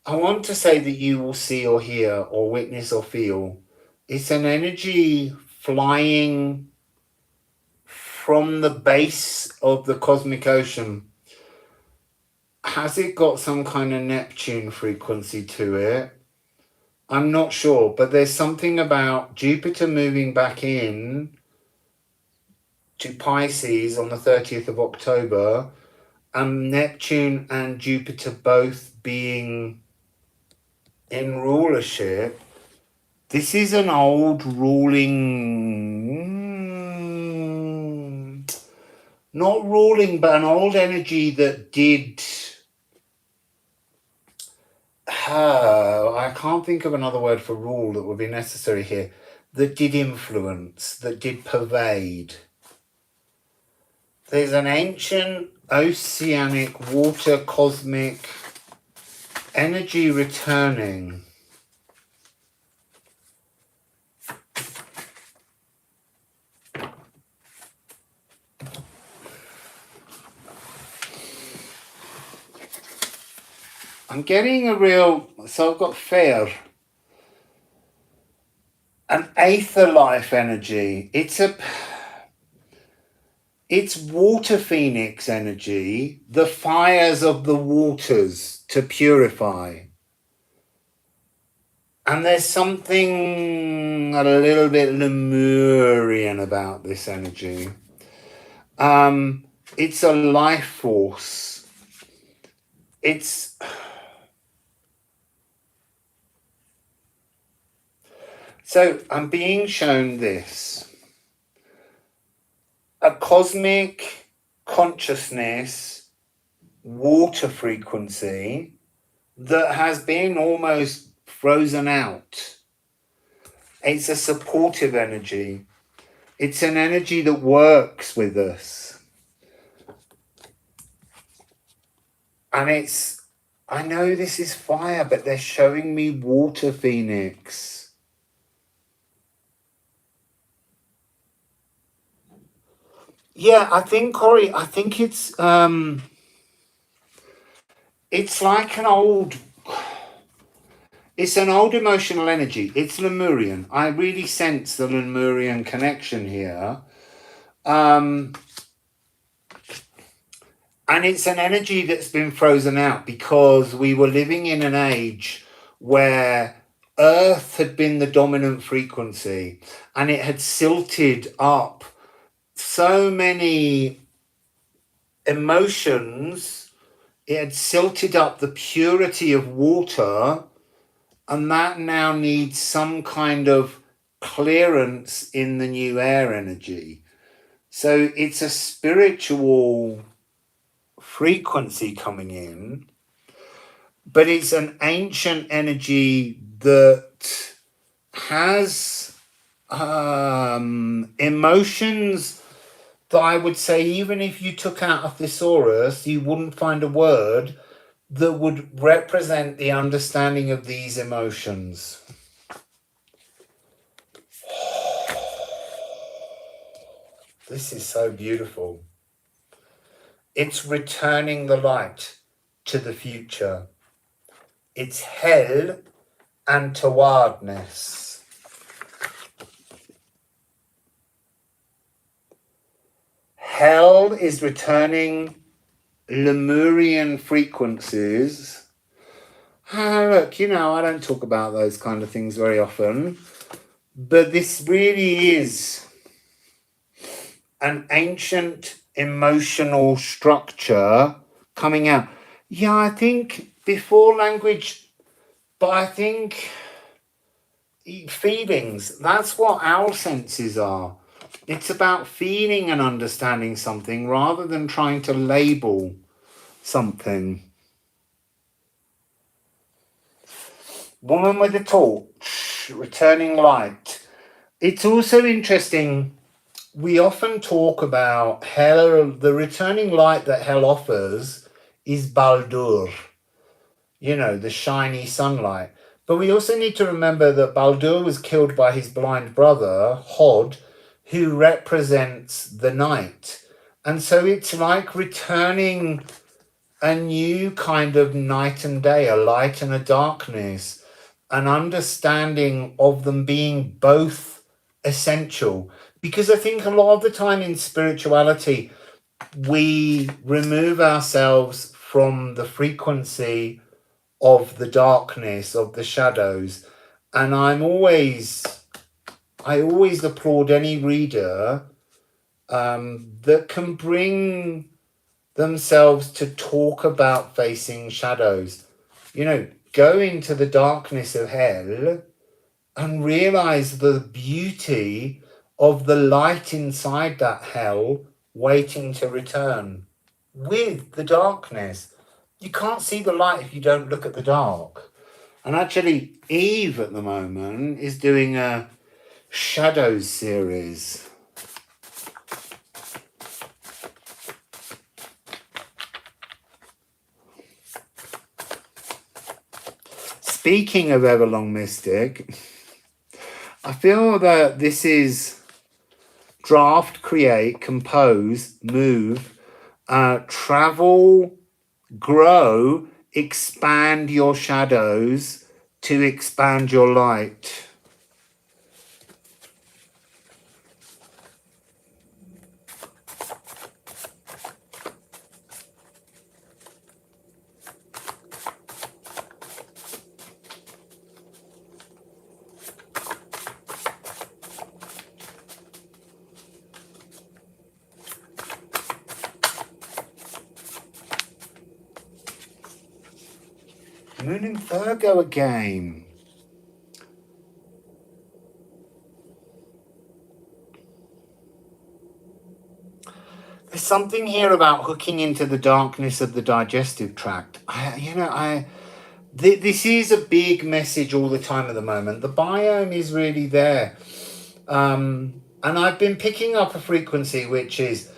A: I want to say that you will see or hear or witness or feel. It's an energy flying from the base of the cosmic ocean. Has it got some kind of Neptune frequency to it? I'm not sure, but there's something about Jupiter moving back in to Pisces on the 30th of October, and Neptune and Jupiter both being in rulership. This is an old ruling, not ruling, but an old energy that did, I can't think of another word for rule that would be necessary here, that did influence, that did pervade. There's an ancient oceanic water cosmic energy returning. I'm getting a real, so I've got fair, an aether life energy. It's water phoenix energy, the fires of the waters to purify. And there's something a little bit Lemurian about this energy. It's a life force. So I'm being shown this. A cosmic consciousness water frequency that has been almost frozen out. It's a supportive energy. It's an energy that works with us. And I know this is fire, but they're showing me water phoenix. Yeah, I think, Corey, I think it's like an old, it's an old emotional energy. It's Lemurian. I really sense the Lemurian connection here. And it's an energy that's been frozen out because we were living in an age where Earth had been the dominant frequency and it had silted up so many emotions. It had silted up the purity of water, and that now needs some kind of clearance in the new air energy. So it's a spiritual frequency coming in, but it's an ancient energy that has emotions that I would say even if you took out a thesaurus, you wouldn't find a word that would represent the understanding of these emotions. This is so beautiful. It's returning the light to the future. It's hell and towardness. Hell is returning Lemurian frequencies. Look, you know, I don't talk about those kind of things very often, but this really is an ancient emotional structure coming out. Yeah, I think before language, but I think feelings, that's what our senses are. It's about feeling and understanding something rather than trying to label something. Woman with a torch, returning light. It's also interesting, we often talk about hell, the returning light that hell offers is Baldur, you know, the shiny sunlight. But we also need to remember that Baldur was killed by his blind brother, Hod, who represents the night. And so it's like returning a new kind of night and day, a light and a darkness, an understanding of them being both essential. Because I think a lot of the time in spirituality, we remove ourselves from the frequency of the darkness, of the shadows. And I always applaud any reader that can bring themselves to talk about facing shadows. You know, go into the darkness of hell and realize the beauty of the light inside that hell waiting to return with the darkness. You can't see the light if you don't look at the dark. And actually, Eve at the moment is doing a Shadows series. Speaking of Everlong Mystic, I feel that this is draft, create, compose, move, travel, grow, expand your shadows to expand your light. Moon in Virgo again. There's something here about hooking into the darkness of the digestive tract. This is a big message all the time at the moment. The biome is really there. And I've been picking up a frequency which is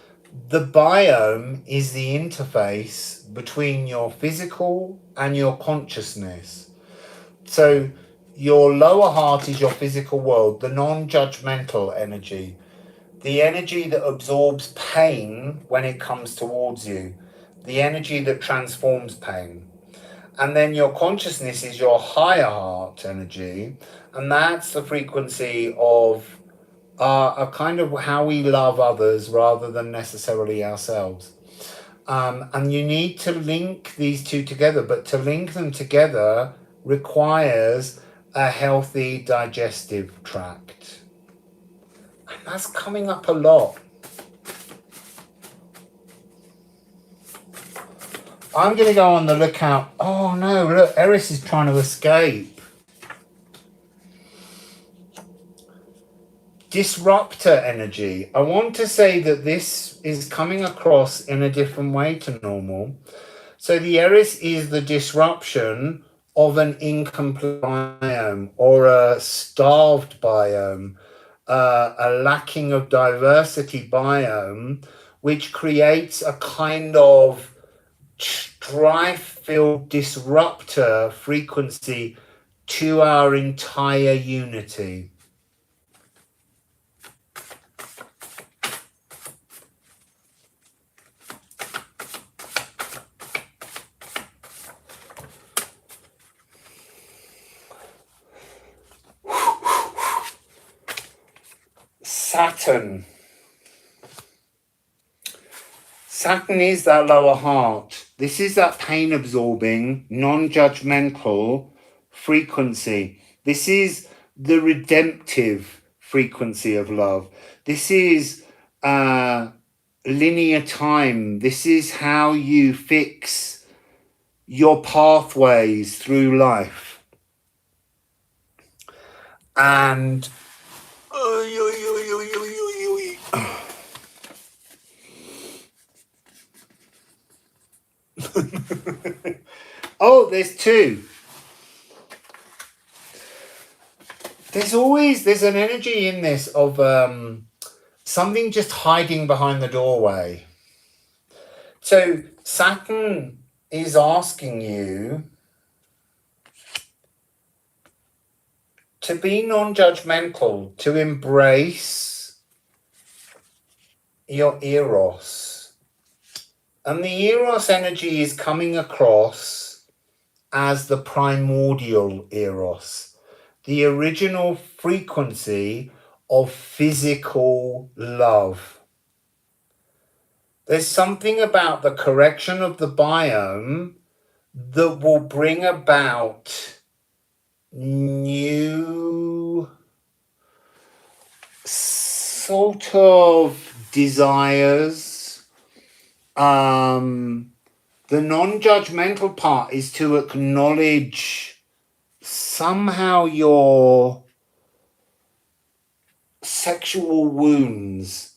A: the biome is the interface between your physical and your consciousness. So your lower heart is your physical world, the non-judgmental energy, the energy that absorbs pain when it comes towards you, the energy that transforms pain. And then your consciousness is your higher heart energy, and that's the frequency of a kind of how we love others rather than necessarily ourselves. And you need to link these two together, but to link them together requires a healthy digestive tract. And that's coming up a lot. I'm going to go on the lookout. Oh no, look, Eris is trying to escape. Disruptor energy. I want to say that this is coming across in a different way to normal. So the Eris is the disruption of an incomplete biome or a starved biome, a lacking of diversity biome, which creates a kind of strife-filled disruptor frequency to our entire unity. Saturn. Saturn is that lower heart. This is that pain-absorbing, non-judgmental frequency. This is the redemptive frequency of love. This is linear time. This is how you fix your pathways through life. And oh, there's two. There's an energy in this of something just hiding behind the doorway. So Saturn is asking you to be non-judgmental, to embrace your eros. And the eros energy is coming across as the primordial eros, the original frequency of physical love. There's something about the correction of the biome that will bring about new sort of desires. The non-judgmental part is to acknowledge somehow your sexual wounds.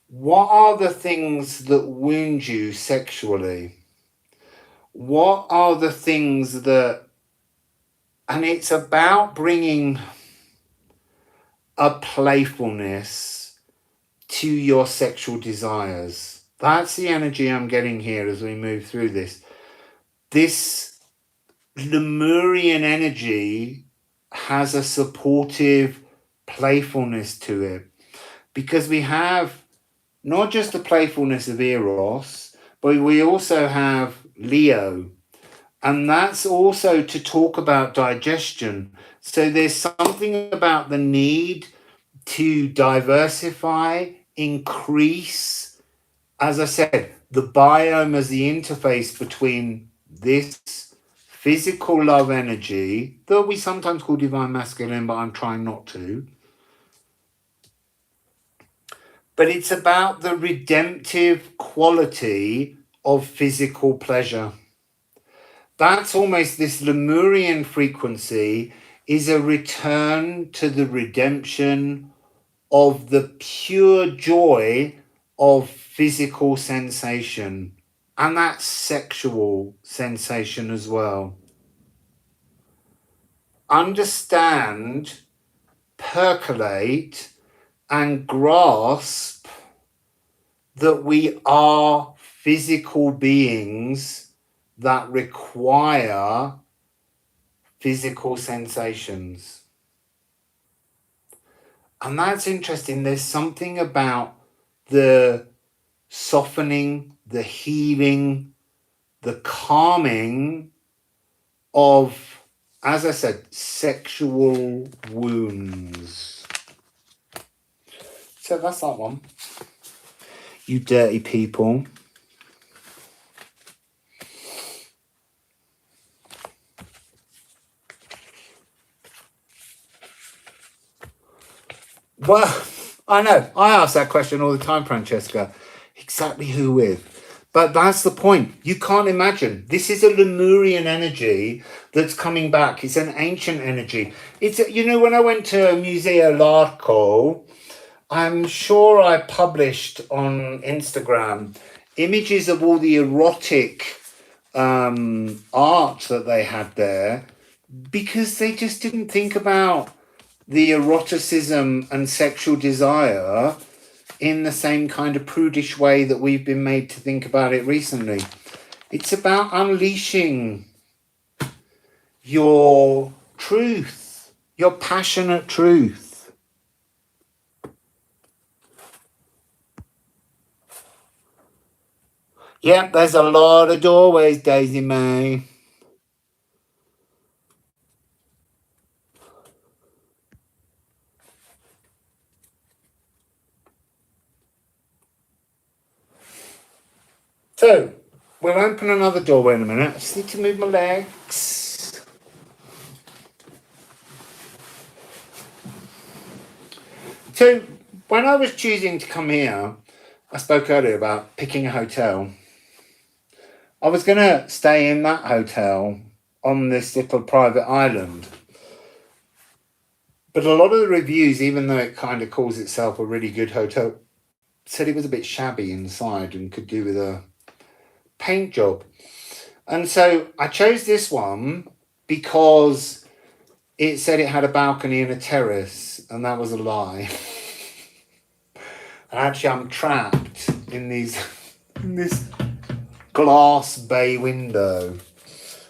A: What are the things that wound you sexually? What are the things that... And it's about bringing a playfulness to your sexual desires. That's the energy I'm getting here as we move through this. This Lemurian energy has a supportive playfulness to it, because we have not just the playfulness of Eros, but we also have Leo. And that's also to talk about digestion. So there's something about the need to diversify, increase, as I said, the biome as the interface between this physical love energy that we sometimes call divine masculine, but I'm trying not to. But it's about the redemptive quality of physical pleasure. That's almost this Lemurian frequency is a return to the redemption of the pure joy of physical sensation, and that sexual sensation as well. Understand, percolate, and grasp that we are physical beings that require physical sensations. And that's interesting. There's something about the softening, the healing, the calming of, as I said, sexual wounds. So that's that one. You dirty people. Well, I know. I ask that question all the time, Francesca. Exactly who with? But that's the point. You can't imagine. This is a Lemurian energy that's coming back. It's an ancient energy. It's, you know, when I went to Museo Larco, I'm sure I published on Instagram images of all the erotic art that they had there, because they just didn't think about the eroticism and sexual desire in the same kind of prudish way that we've been made to think about it recently. It's about unleashing your truth, your passionate truth. Yep, there's a lot of doorways, Daisy May. So, we'll open another doorway in a minute. I just need to move my legs. So, when I was choosing to come here, I spoke earlier about picking a hotel. I was going to stay in that hotel on this little private island. But a lot of the reviews, even though it kind of calls itself a really good hotel, said it was a bit shabby inside and could do with a paint job. And so I chose this one because it said it had a balcony and a terrace, and that was a lie. And actually I'm trapped in this glass bay window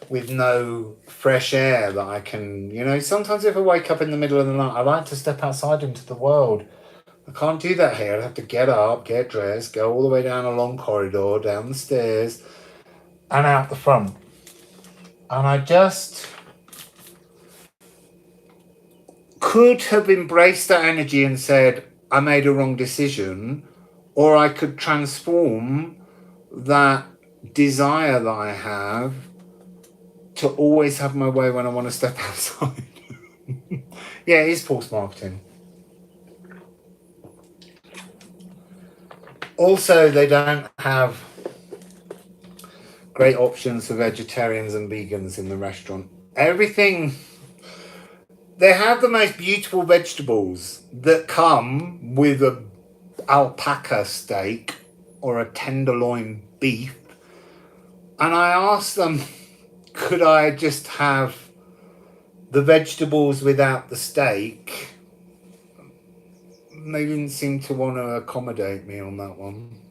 A: with no fresh air that I can, sometimes if I wake up in the middle of the night, I like to step outside into the world. I can't do that here. I have to get up, get dressed, go all the way down a long corridor, down the stairs, and out the front. And I just could have embraced that energy and said, I made a wrong decision, or I could transform that desire that I have to always have my way when I want to step outside. Yeah, it is false marketing. Also, they don't have great options for vegetarians and vegans in the restaurant. Everything, they have the most beautiful vegetables that come with a alpaca steak or a tenderloin beef. And I asked them, could I just have the vegetables without the steak? They didn't seem to want to accommodate me on that one.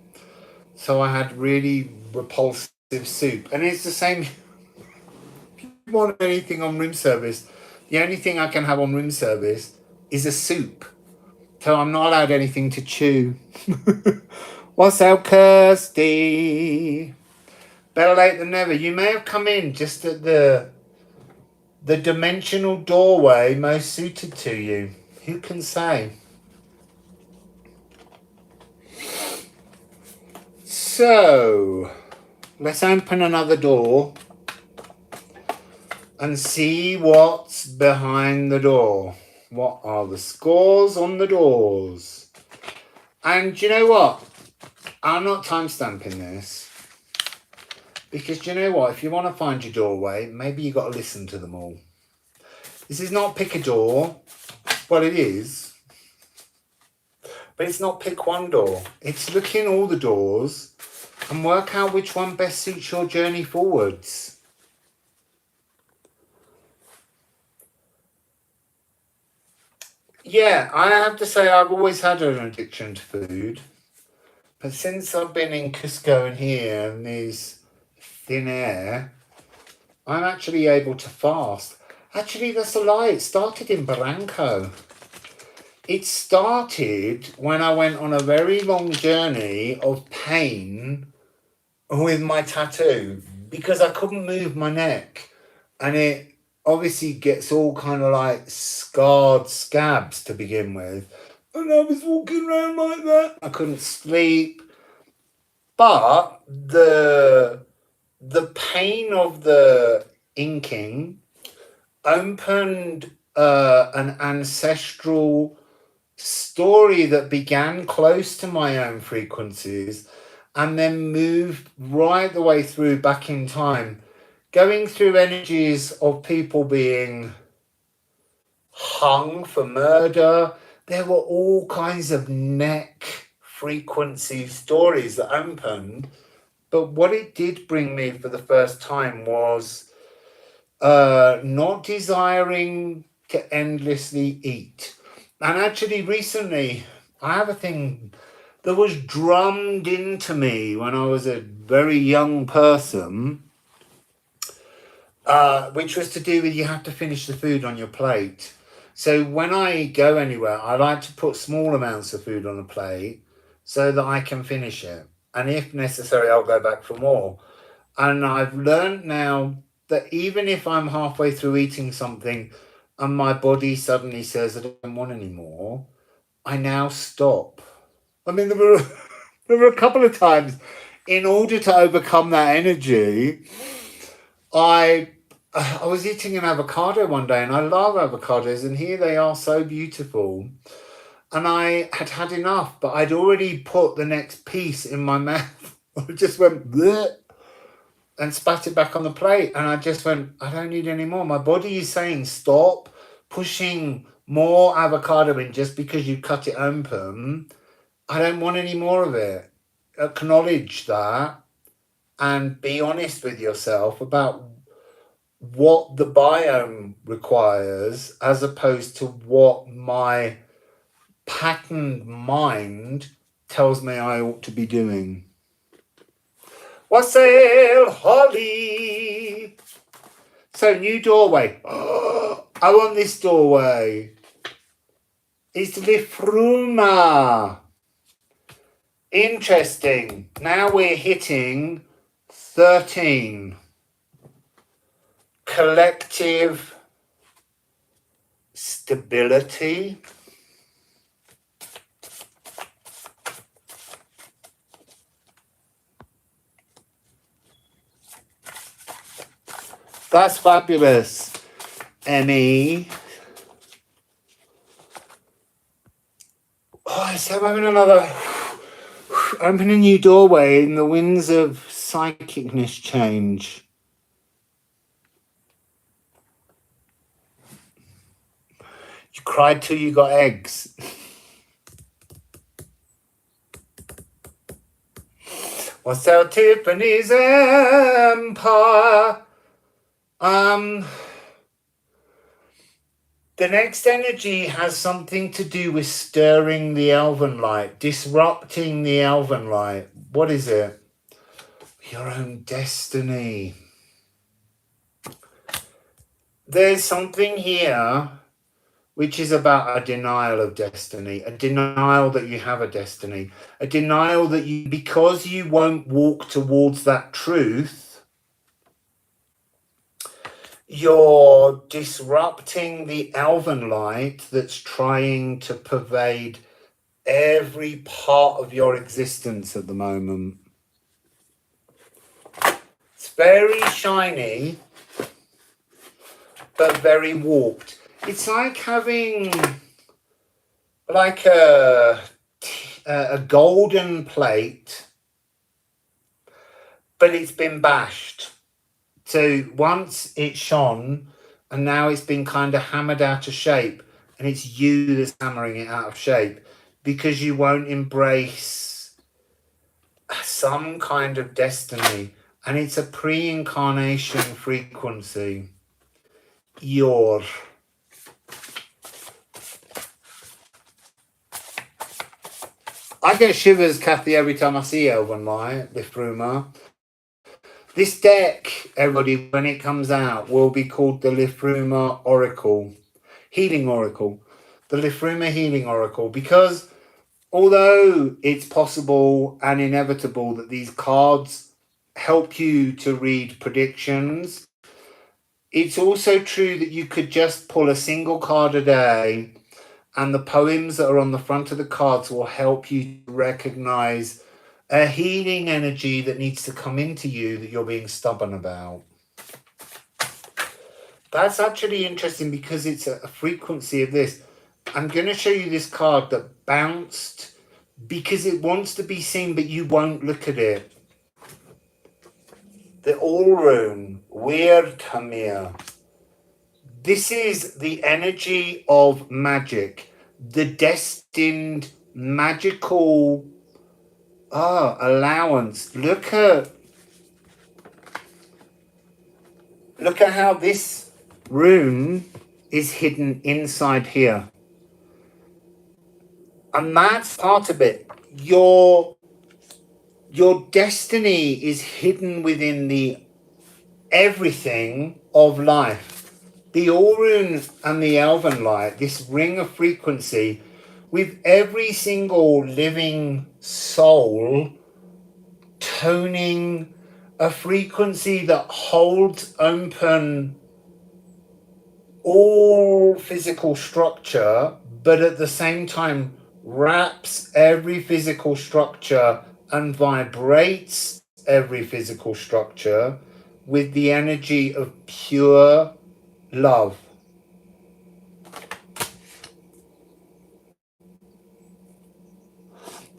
A: So I had really repulsive soup. And it's the same, if you want anything on room service, the only thing I can have on room service is a soup. So I'm not allowed anything to chew. Wassail Kirsty. Better late than never. You may have come in just at the dimensional doorway most suited to you. Who can say? So, let's open another door and see what's behind the door. What are the scores on the doors? And you know what? I'm not timestamping this. Because you know what? If you want to find your doorway, maybe you got to listen to them all. This is not pick a door. Well, it is. But it's not pick one door. It's look in all the doors and work out which one best suits your journey forwards. Yeah, I have to say I've always had an addiction to food. But since I've been in Cusco and here and these thin air, I'm actually able to fast. Actually, that's a lie. It started in Barranco. It started when I went on a very long journey of pain with my tattoo because I couldn't move my neck. And it obviously gets all kind of like scarred scabs to begin with. And I was walking around like that. I couldn't sleep. But the pain of the inking opened an ancestral story that began close to my own frequencies and then moved right the way through back in time, going through energies of people being hung for murder. There were all kinds of neck frequency stories that opened. But what it did bring me for the first time was not desiring to endlessly eat. And actually, recently, I have a thing that was drummed into me when I was a very young person, which was to do with you have to finish the food on your plate. So when I go anywhere, I like to put small amounts of food on a plate so that I can finish it. And if necessary, I'll go back for more. And I've learned now that even if I'm halfway through eating something and my body suddenly says I don't want any more, I now stop. I mean, there were a couple of times in order to overcome that energy, I was eating an avocado one day, and I love avocados, and here they are, so beautiful. And I had had enough, but I'd already put the next piece in my mouth. I just went bleh, and spat it back on the plate, and I just went, I don't need any more. My body is saying stop pushing more avocado in just because you cut it open. I don't want any more of it. Acknowledge that and be honest with yourself about what the biome requires as opposed to what my patterned mind tells me I ought to be doing. Wassail Holly. So new doorway. Oh, I want this doorway. It's Lifruma. Interesting. Now we're hitting 13. Collective stability. That's fabulous, Emmy. Oh, so I'm having another open a new doorway in the winds of psychicness change. You cried till you got eggs. Wassail Tiffany's empire. The next energy has something to do with stirring the elven light, disrupting the elven light. What is it? Your own destiny. There's something here which is about a denial of destiny, a denial that you have a destiny, a denial that you, because you won't walk towards that truth, you're disrupting the elven light that's trying to pervade every part of your existence at the moment. It's very shiny, but very warped. It's like having like a golden plate, but it's been bashed. So once it shone, and now it's been kind of hammered out of shape, and it's you that's hammering it out of shape because you won't embrace some kind of destiny, and it's a pre-incarnation frequency. I get shivers, Kathy, every time I see Elven Light, Lifruma. This deck, everybody, when it comes out, will be called the Lifruma Oracle, Healing Oracle. The Lifruma Healing Oracle, because although it's possible and inevitable that these cards help you to read predictions, it's also true that you could just pull a single card a day, and the poems that are on the front of the cards will help you to recognize a healing energy that needs to come into you that you're being stubborn about. That's actually interesting because it's a frequency of this. I'm going to show you this card that bounced because it wants to be seen, but you won't look at it. The All Rune, Weird Tamir. This is the energy of magic, the destined magical allowance. Look at how this rune is hidden inside here. And that's part of it. Your destiny is hidden within the everything of life. The Orun and the Elven light, this ring of frequency, with every single living soul toning a frequency that holds open all physical structure, but at the same time wraps every physical structure and vibrates every physical structure with the energy of pure love.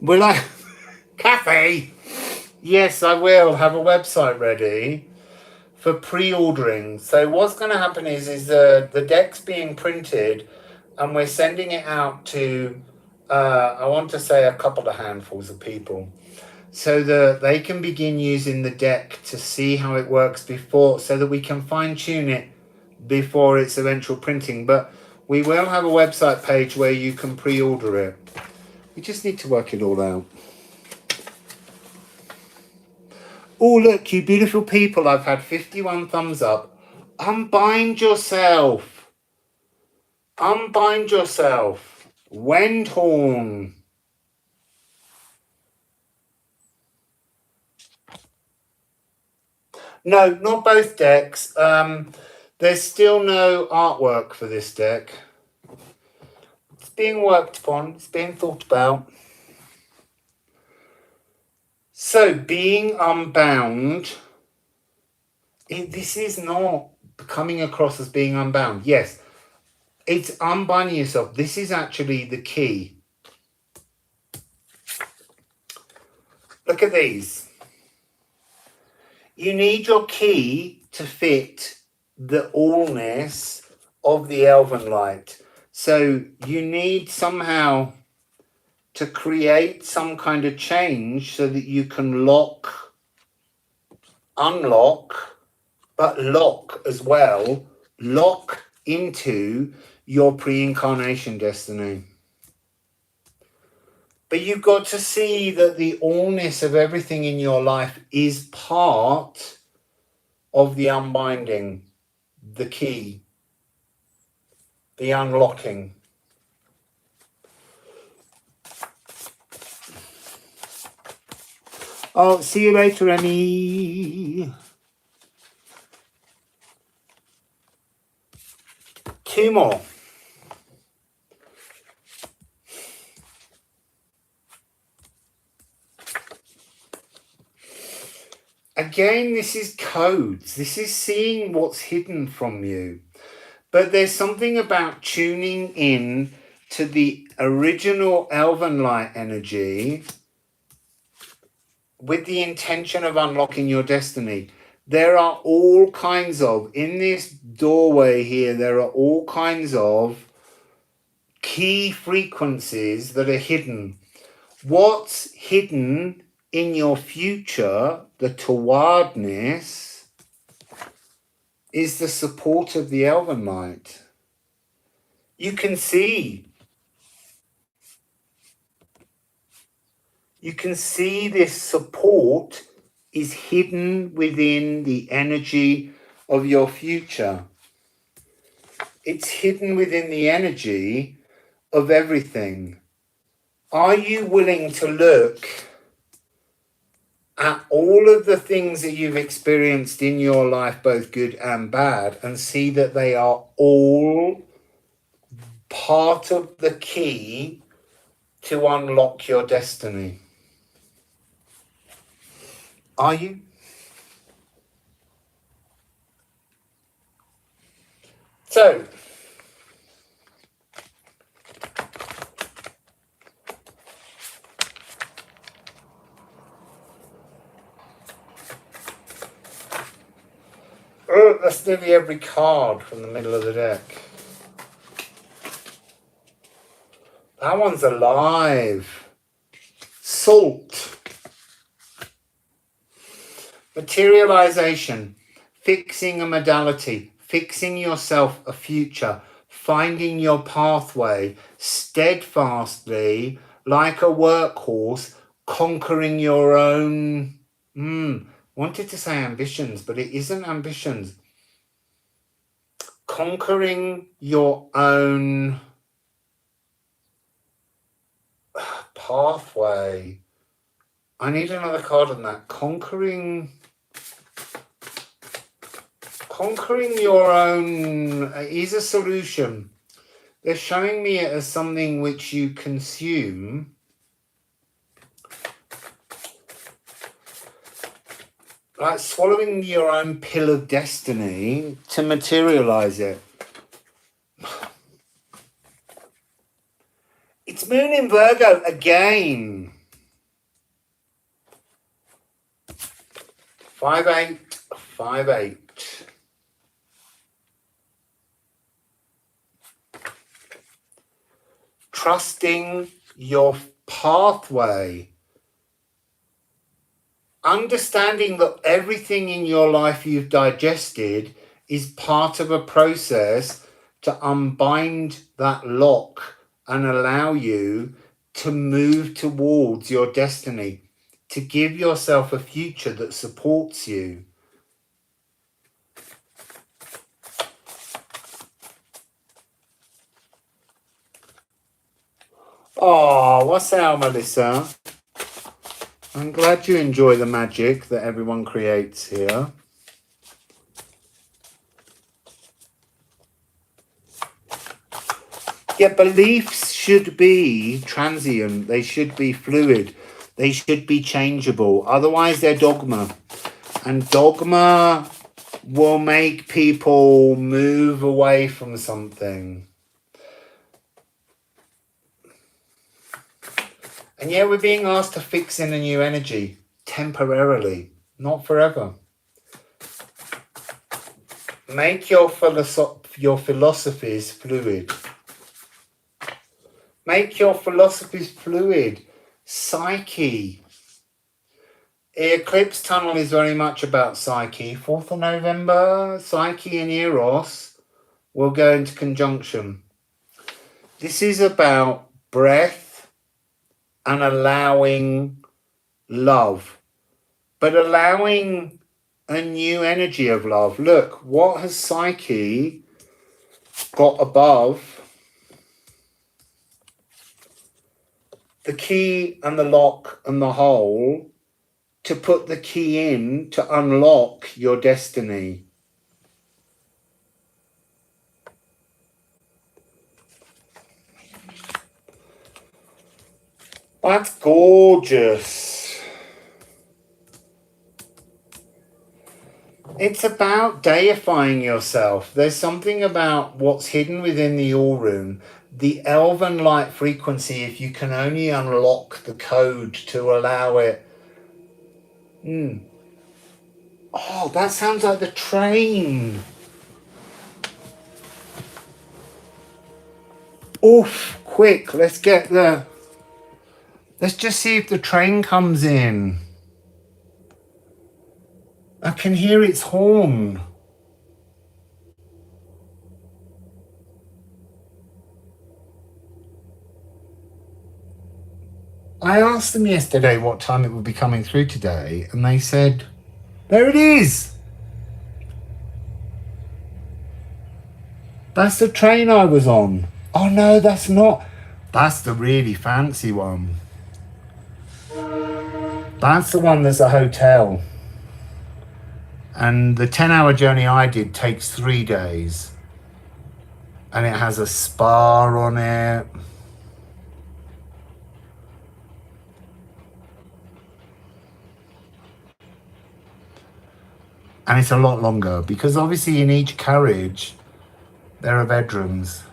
A: Will I? Kathy? Yes, I will have a website ready for pre-ordering. So what's going to happen is the deck's being printed and we're sending it out to, I want to say a couple of handfuls of people, so that they can begin using the deck to see how it works before, so that we can fine-tune it before its eventual printing. But we will have a website page where you can pre-order it. We just need to work it all out. Oh, look, you beautiful people. I've had 51 thumbs up. Unbind yourself. Unbind yourself. Wendhorn. No, not both decks. There's still no artwork for this deck. It's being worked upon. It's being thought about. So, being unbound, this is not coming across as being unbound. Yes, it's unbinding yourself. This is actually the key. Look at these. You need your key to fit the allness of the elven light. So you need somehow to create some kind of change so that you can lock, unlock, but lock as well, lock into your pre-incarnation destiny. But you've got to see that the allness of everything in your life is part of the unbinding, the key, the unlocking. Oh, see you later, Emmy. 2 more. Again, this is codes. This is seeing what's hidden from you. But there's something about tuning in to the original elven light energy with the intention of unlocking your destiny. There are all kinds of, in this doorway here, there are all kinds of key frequencies that are hidden. What's hidden in your future, the towardness, is the support of the elven light. You can see this support is hidden within the energy of your future. It's hidden within the energy of everything. Are you willing to look at all of the things that you've experienced in your life, both good and bad, and see that they are all part of the key to unlock your destiny? Are you? So, that's nearly every card from the middle of the deck. That one's alive. Salt. Materialization. Fixing a modality. Fixing yourself a future. finding your pathway steadfastly, like a workhorse, conquering your own, wanted to say ambitions, but it isn't ambitions. Conquering your own pathway. I need another card on that. Conquering your own is a solution. They're showing me it as something which you consume. Like swallowing your own pill of destiny to materialize it. It's Moon in Virgo again. 5-8, 5-8. Trusting your pathway. Understanding that everything in your life you've digested is part of a process to unbind that lock and allow you to move towards your destiny, to give yourself a future that supports you. Oh, wassail, Melissa. I'm glad you enjoy the magic that everyone creates here. Yeah, beliefs should be transient. They should be fluid. They should be changeable. Otherwise, they're dogma. And dogma will make people move away from something. And yeah, we're being asked to fix in a new energy temporarily, not forever. Make your philosophies fluid. Make your philosophies fluid. Psyche. Eclipse tunnel is very much about Psyche. 4th of November, Psyche and Eros will go into conjunction. This is about breath and allowing love, but allowing a new energy of love. Look, what has Psyche got above? The key and the lock and the hole to put the key in to unlock your destiny. That's gorgeous. It's about deifying yourself. There's something about what's hidden within the All Room, the elven light frequency, if you can only unlock the code to allow it. Oh, that sounds like the train. Oof, quick, let's just see if the train comes in. I can hear its horn. I asked them yesterday what time it would be coming through today, and they said, there it is. That's the train I was on. Oh no, that's not. That's the really fancy one. That's the one that's a hotel. And the 10-hour journey I did takes 3 days. And it has a spa on it. And it's a lot longer because obviously in each carriage there are bedrooms.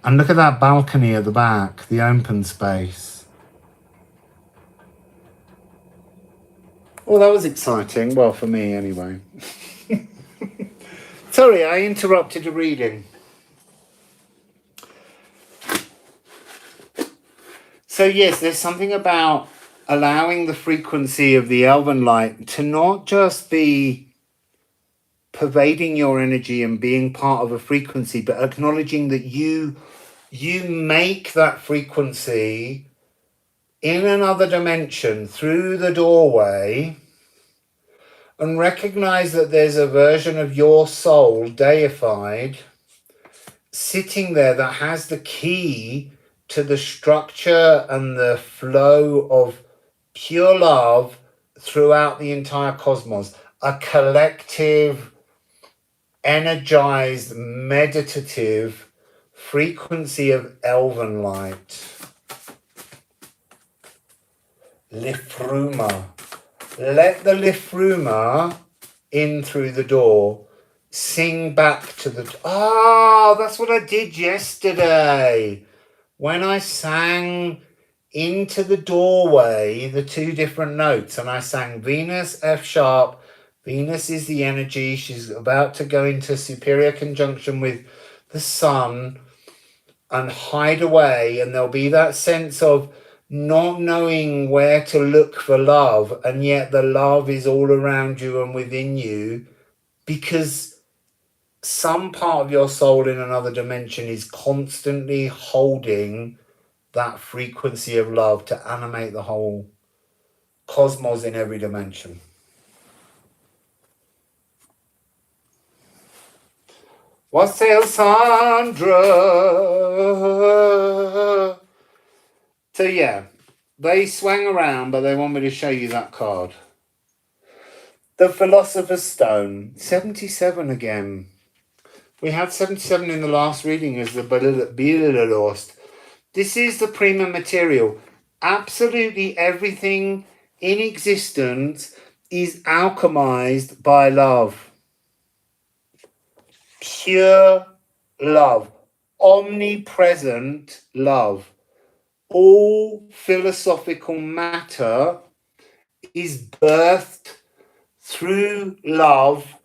A: And look at that balcony at the back, the open space. Well, that was exciting. Well, for me anyway. Sorry, I interrupted a reading. So yes, there's something about allowing the frequency of the elven light to not just be pervading your energy and being part of a frequency, but acknowledging that you make that frequency in another dimension through the doorway, and recognize that there's a version of your soul deified sitting there that has the key to the structure and the flow of pure love throughout the entire cosmos. A collective, energized, meditative frequency of elven light. Lifruma. Let the Lifruma in through the door. Sing back to the... Oh, that's what I did yesterday. When I sang into the doorway, the two different notes, and I sang Venus, F sharp. Venus is the energy. She's about to go into superior conjunction with the sun and hide away, and there'll be that sense of not knowing where to look for love, and yet the love is all around you and within you, because some part of your soul in another dimension is constantly holding that frequency of love to animate the whole cosmos in every dimension. Wassail Sandra. So yeah, they swang around, but they want me to show you that card. The Philosopher's Stone, 77 again. We had 77 in the last reading as the Bilalost. This is the prima material. Absolutely everything in existence is alchemized by love. Pure love. Omnipresent love. All philosophical matter is birthed through love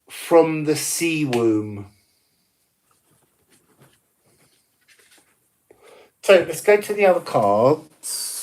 A: from the sea womb. So let's go to the other cards.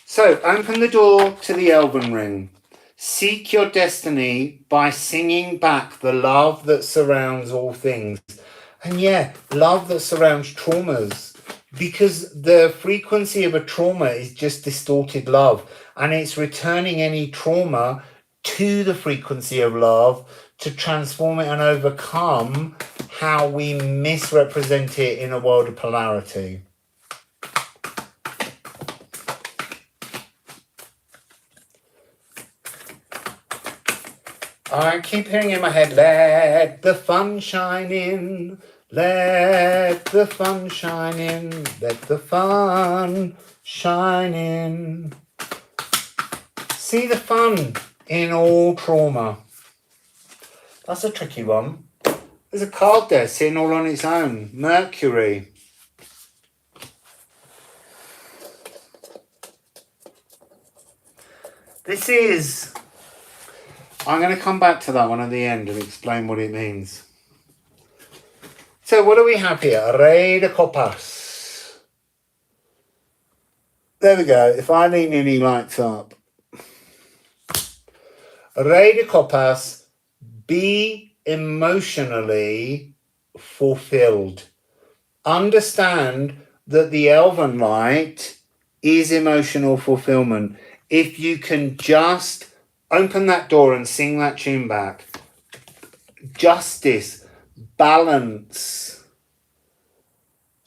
A: So open the door to the Elven Ring. Seek your destiny by singing back the love that surrounds all things. And yeah, love that surrounds traumas. Because the frequency of a trauma is just distorted love. And it's returning any trauma to the frequency of love to transform it and overcome how we misrepresent it in a world of polarity. I keep hearing in my head, let the fun shine in, let the fun shine in, let the fun shine in. See the fun in all trauma. That's a tricky one. There's a card there sitting all on its own, Mercury. This is... I'm going to come back to that one at the end and explain what it means. So what do we have here? Rey de Copas. There we go. If I lean in, he lights up. Rey de Copas, be emotionally fulfilled. Understand that the elven light is emotional fulfillment. If you can just open that door and sing that tune back. Justice, balance.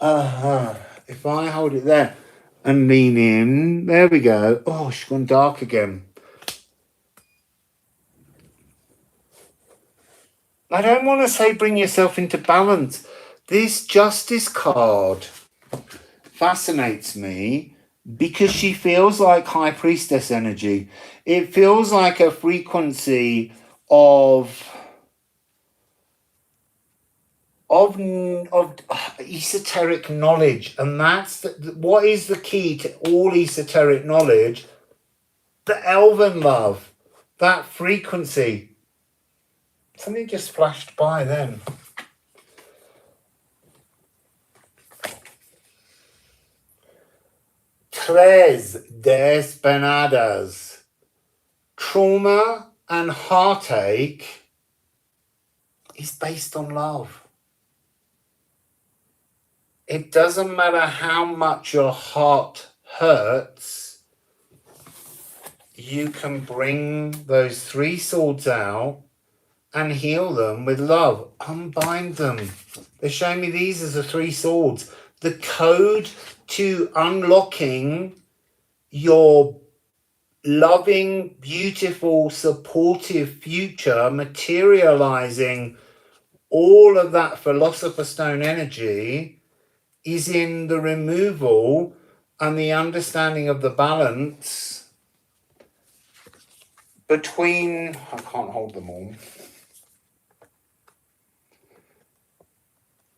A: If I hold it there and lean in, there we go. Oh, she's gone dark again. I don't want to say bring yourself into balance. This Justice card fascinates me because she feels like High Priestess energy. It feels like a frequency of esoteric knowledge. And that's what is the key to all esoteric knowledge? the elven love, that frequency. Something just flashed by then. Tres despenadas. Trauma and heartache is based on love. It doesn't matter how much your heart hurts, you can bring those 3 swords out and heal them with love. Unbind them. They're showing me these as the 3 swords. The code to unlocking your loving, beautiful, supportive future, materializing all of that Philosopher's Stone energy is in the removal and the understanding of the balance between, I can't hold them all,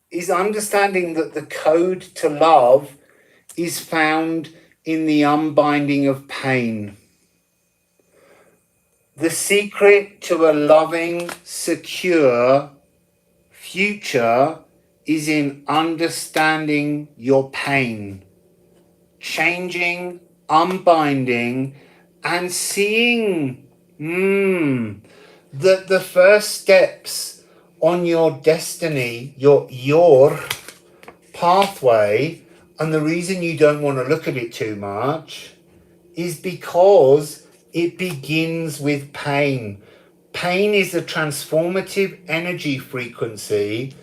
A: is understanding that the code to love is found in the unbinding of pain. The secret to a loving, secure future is in understanding your pain, changing, unbinding, and seeing that the first steps on your destiny, your pathway, and the reason you don't want to look at it too much is because it begins with pain. Pain is a transformative energy frequency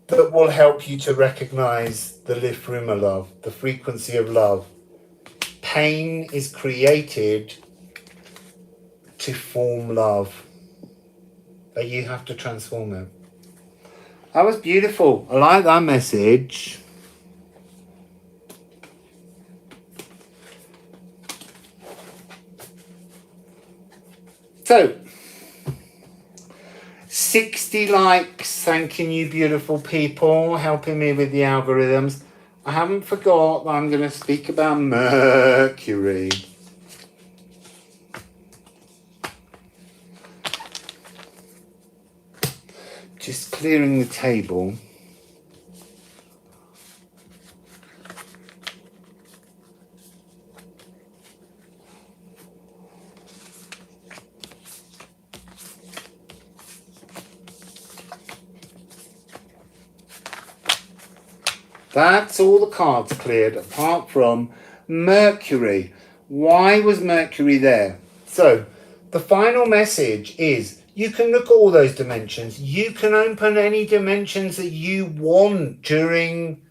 A: that will help you to recognize the Lifruma love, the frequency of love. Pain is created to form love, but you have to transform it. That was beautiful. I like that message. So, 60 likes, thanking you beautiful people, helping me with the algorithms. I haven't forgot that I'm going to speak about Mercury. Just clearing the table. That's all the cards cleared apart from Mercury. Why was Mercury there? So the final message is you can look at all those dimensions. You can open any dimensions that you want during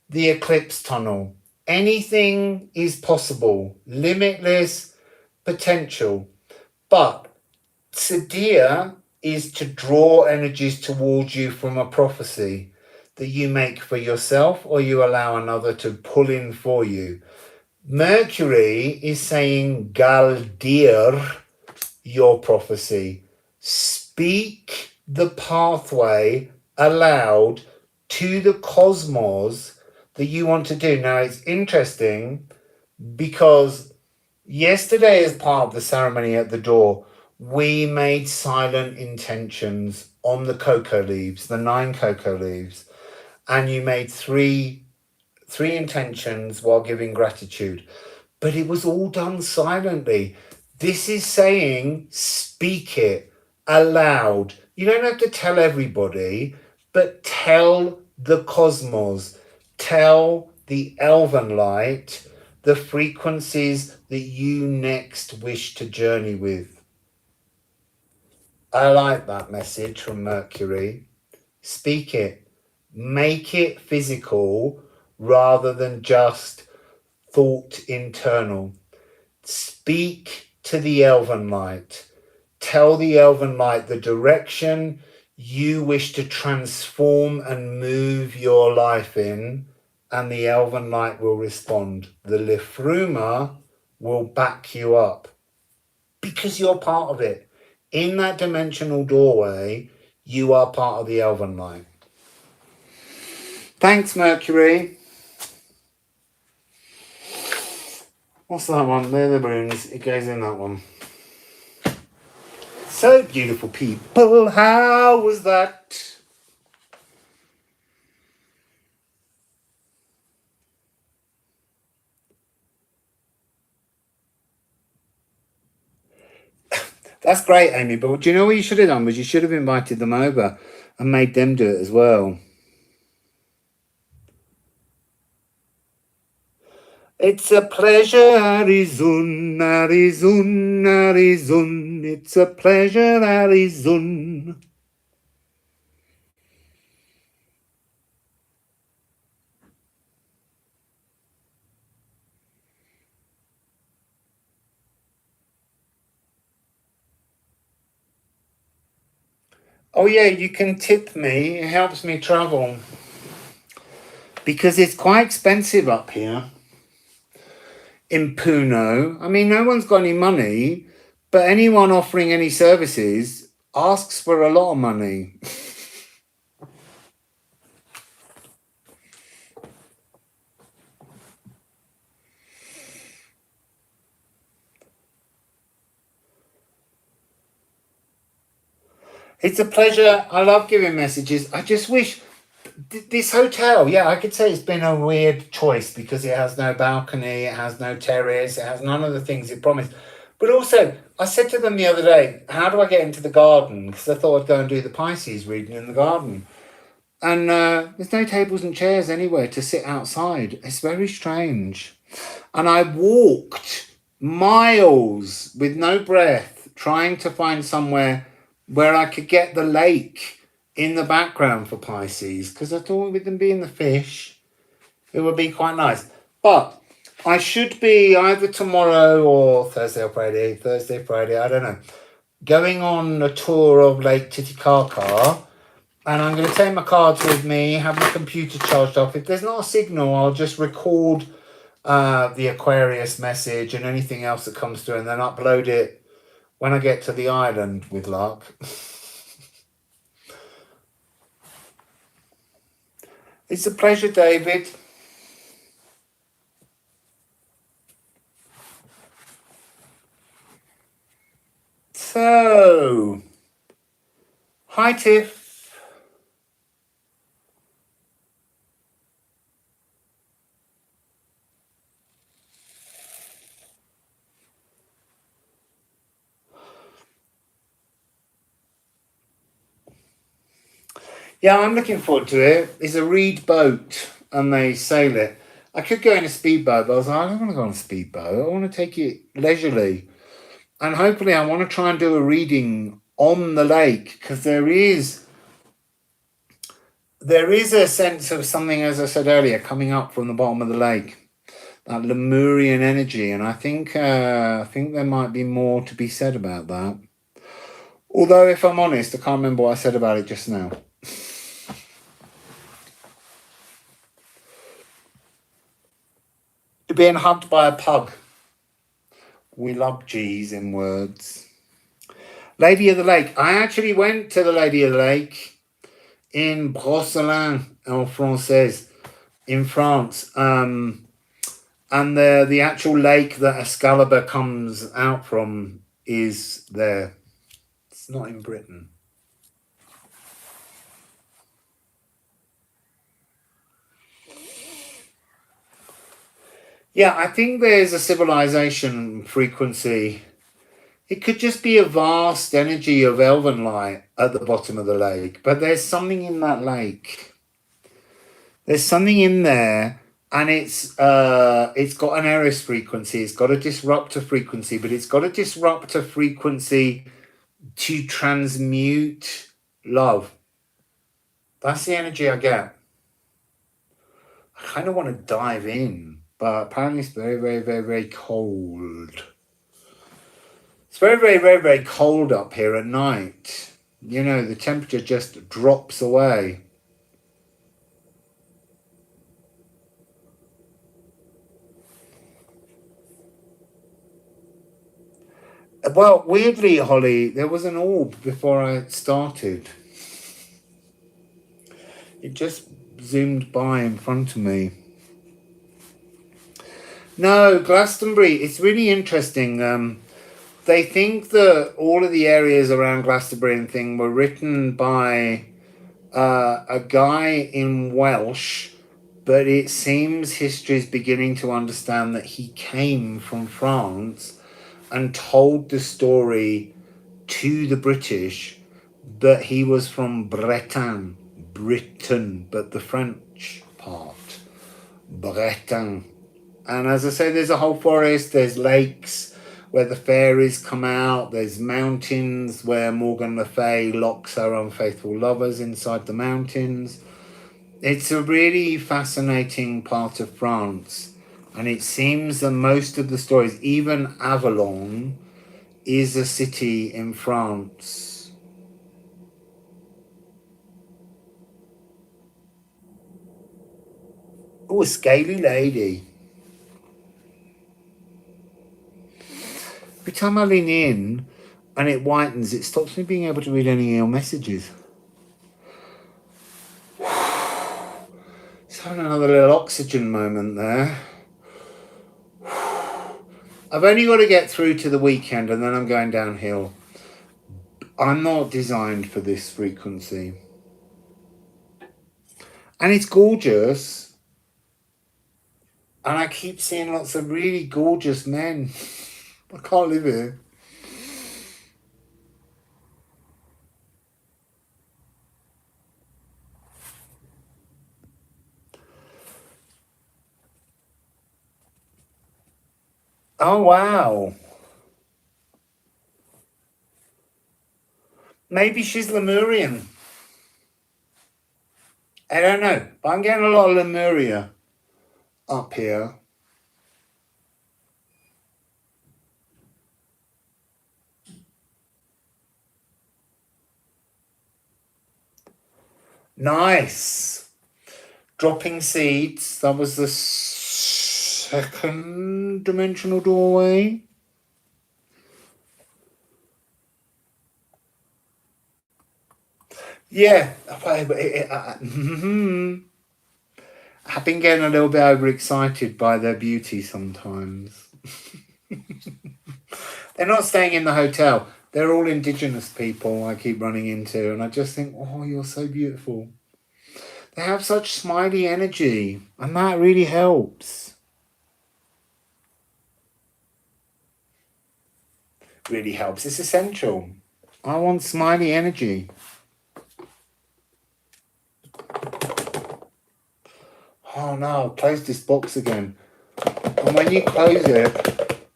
A: the eclipse tunnel. Anything is possible. Limitless potential. But Sadia is to draw energies towards you from a prophecy that you make for yourself or you allow another to pull in for you. Mercury is saying Galdir your prophecy. Speak the pathway aloud to the cosmos that you want to do. Now it's interesting because yesterday, as part of the ceremony at the door, we made silent intentions on the cocoa leaves, the 9 cocoa leaves. And you made three intentions while giving gratitude. But it was all done silently. This is saying, speak it aloud. You don't have to tell everybody, but tell the cosmos, tell the elven light, the frequencies that you next wish to journey with. I like that message from Mercury. Speak it. Make it physical rather than just thought internal. Speak to the elven light. Tell the elven light the direction you wish to transform and move your life in, and the elven light will respond. The Lifruma will back you up because you're part of it. In that dimensional doorway, you are part of the elven light. Thanks, Mercury. What's that one? They're the runes. It goes in that one. So beautiful people, how was that? That's great, Amy, but do you know what you should have done? Was you should have invited them over and made them do it as well. It's a pleasure, Arizun, Arizun, Arizun. It's a pleasure, Arizun. Oh yeah, you can tip me. It helps me travel. Because it's quite expensive up here in Puno. I mean, no one's got any money, but anyone offering any services asks for a lot of money. It's a pleasure. I love giving messages. I just wish this hotel, yeah, I could say it's been a weird choice because it has no balcony, it has no terrace, it has none of the things it promised. But also, I said to them the other day, how do I get into the garden? Because I thought I'd go and do the Pisces reading in the garden. And there's no tables and chairs anywhere to sit outside. It's very strange. And I walked miles with no breath trying to find somewhere where I could get the lake in the background for Pisces, because I thought with them being the fish, it would be quite nice. But I should be either tomorrow or Thursday, Friday, I don't know, going on a tour of Lake Titicaca. And I'm going to take my cards with me, have my computer charged up. If there's not a signal, I'll just record the Aquarius message and anything else that comes through and then upload it when I get to the island with luck. It's a pleasure, David. So, hi, Tiff. Yeah, I'm looking forward to it. It's a reed boat and they sail it. I could go in a speedboat, but I was like, I don't want to go on a speedboat. I want to take it leisurely. And hopefully I want to try and do a reading on the lake because there is a sense of something, as I said earlier, coming up from the bottom of the lake, that Lemurian energy, and I think there might be more to be said about that. Although, if I'm honest, I can't remember what I said about it just now. You're being hugged by a pug. We love G's in words. Lady of the Lake. I actually went to the Lady of the Lake in Brosselin en français in France. And the actual lake that Excalibur comes out from is there. It's not in Britain. Yeah, I think there's a civilization frequency. It could just be a vast energy of elven light at the bottom of the lake, but there's something in that lake. There's something in there, and it's got an Eris frequency. It's got a disruptor frequency, but it's got a disruptor frequency to transmute love. That's the energy I get. I kind of want to dive in, but apparently it's very, very, very, very cold. It's very, very, very, very cold up here at night. You know, the temperature just drops away. Well, weirdly, Holly, there was an orb before I started. It just zoomed by in front of me. No, Glastonbury, it's really interesting. They think that all of the areas around Glastonbury and thing were written by a guy in Welsh, but it seems history is beginning to understand that he came from France and told the story to the British, but he was from Britain, but the French part, Breton. And as I say, there's a whole forest, there's lakes where the fairies come out, there's mountains where Morgan Le Fay locks her unfaithful lovers inside the mountains. It's a really fascinating part of France, and it seems that most of the stories, even Avalon, is a city in France. Oh, a scaly lady. Every time I lean in and it whitens, it stops me being able to read any of your messages. Just having another little oxygen moment there. I've only got to get through to the weekend and then I'm going downhill. I'm not designed for this frequency. And it's gorgeous. And I keep seeing lots of really gorgeous men. I can't live here. Oh, wow. Maybe she's Lemurian. I don't know. But I'm getting a lot of Lemuria up here. Nice. Dropping seeds. That was the second dimensional doorway. Yeah. I've been getting a little bit overexcited by their beauty sometimes. They're not staying in the hotel. They're all indigenous people I keep running into. And I just think, oh, you're so beautiful. They have such smiley energy. And that really helps. Really helps. It's essential. I want smiley energy. Oh no, close this box again. And when you close it,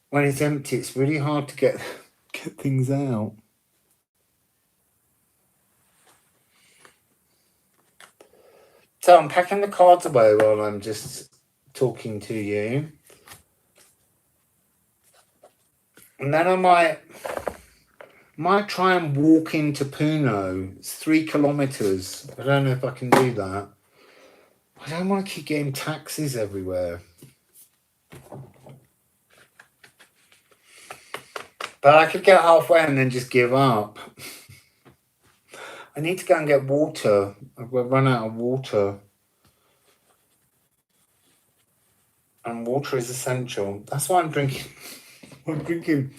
A: when it's empty, it's really hard to get things out. So I'm packing the cards away while I'm just talking to you. And then I might try and walk into Puno. It's 3 kilometers. I don't know if I can do that. I don't want to keep getting taxis everywhere. But I could get halfway and then just give up. I need to go and get water. I've run out of water. And water is essential. That's why I'm drinking. I'm drinking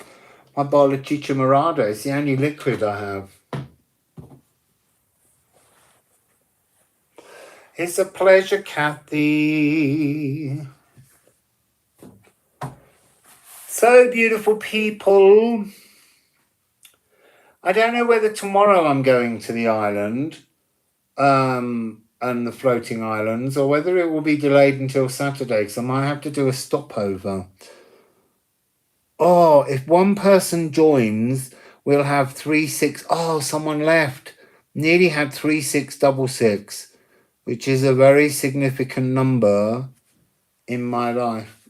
A: my bottle of Chicha Morada. It's the only liquid I have. It's a pleasure, Kathy. So, beautiful people. I don't know whether tomorrow I'm going to the island and the floating islands, or whether it will be delayed until Saturday, because I might have to do a stopover. Oh, if one person joins, we'll have 3-6. Oh, someone left. Nearly had 3-6-6, which is a very significant number in my life.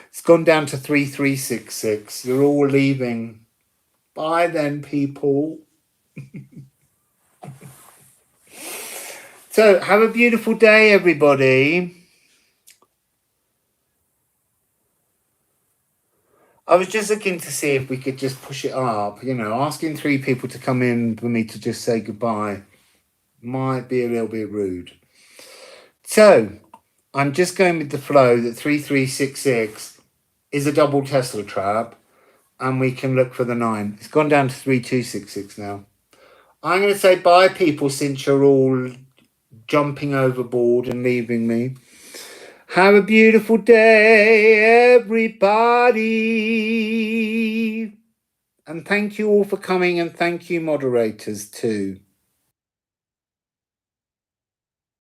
A: It's gone down to 3-3-6-6. You're all leaving. Bye then, people. So, have a beautiful day, everybody. I was just looking to see if we could just push it up. You know, asking 3 people to come in for me to just say goodbye might be a little bit rude. So, I'm just going with the flow that 3366 is a double Tesla trap, and we can look for the 9. It's gone down to 3266 now. I'm going to say bye, people, since you're all jumping overboard and leaving me. Have a beautiful day, everybody. And thank you all for coming, and thank you, moderators, too.